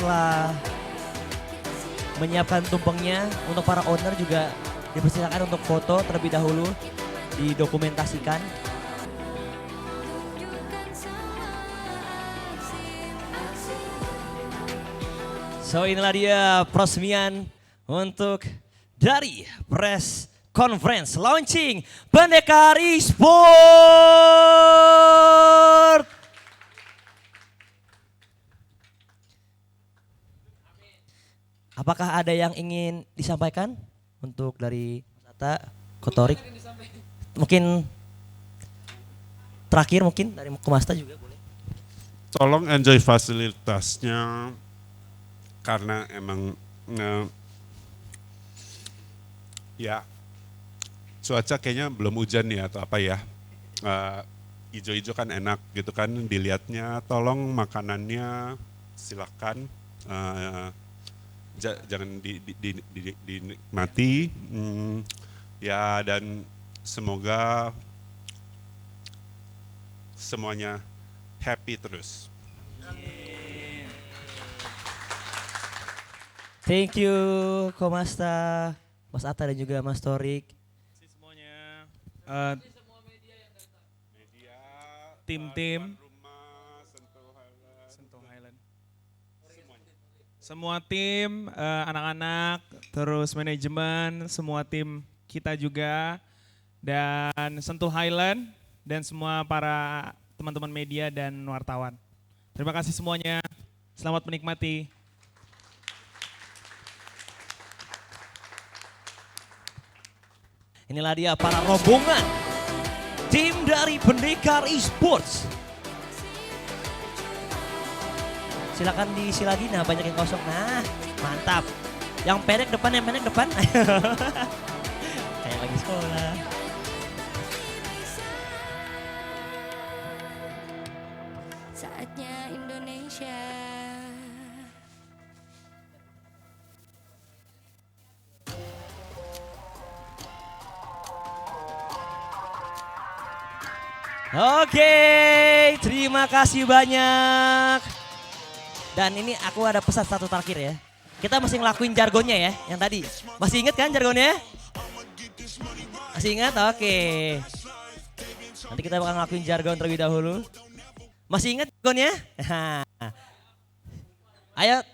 setelah menyiapkan tumpengnya, untuk para owner juga dipersilakan untuk foto terlebih dahulu, didokumentasikan. So inilah dia peresmian untuk dari press conference launching Pendekar Esport. Apakah ada yang ingin disampaikan untuk dari Mas Atta, Kotorik? Mungkin terakhir mungkin dari Komasta juga boleh. Tolong enjoy fasilitasnya karena emang ya cuaca kayaknya belum hujan ya atau apa ya. Ijo-ijo kan enak gitu kan dilihatnya. Tolong makanannya silakan. Jangan dinikmati ya, dan semoga semuanya happy terus. Thank you Komasta, Mas Atta dan juga Mas Torik. Semuanya, tim-tim, semua tim, anak-anak, terus manajemen, semua tim kita juga, dan Sentul Highland, dan semua para teman-teman media dan wartawan. Terima kasih semuanya, selamat menikmati. Inilah dia para rombongan tim dari Pendekar Esports. Silakan diisi lagi, nah banyak yang kosong. Nah, mantap. Yang pendek depan, yang pendek depan. Kayak lagi sekolah. Saatnya Indonesia. Oke, terima kasih banyak. Dan ini aku ada pesan satu terakhir ya. Kita masih ngelakuin jargonnya ya, yang tadi. Masih ingat kan jargonnya? Masih ingat? Oke. Nanti kita bakal ngelakuin jargon terlebih dahulu. Masih ingat jargonnya? Ayo.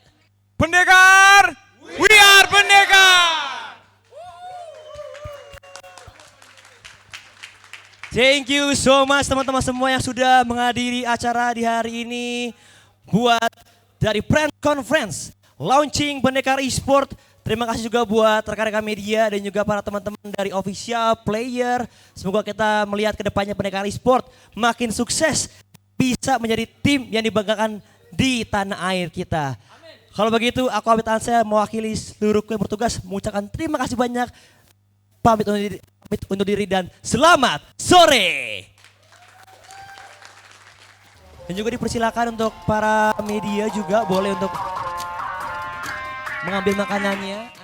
Pendekar! We are Pendekar! Thank you so much teman-teman semua yang sudah menghadiri acara di hari ini. Buat dari press conference launching Pendekar Esport. Terima kasih juga buat rekan-rekan media dan juga para teman-teman dari official player. Semoga kita melihat ke depannya Pendekar Esport makin sukses, bisa menjadi tim yang dibanggakan di tanah air kita. Kalau begitu aku Abid Ansyah mewakili seluruh kru yang bertugas mengucapkan terima kasih banyak. Pamit undur diri dan selamat sore. Dan juga dipersilakan untuk para media juga boleh untuk mengambil makanannya.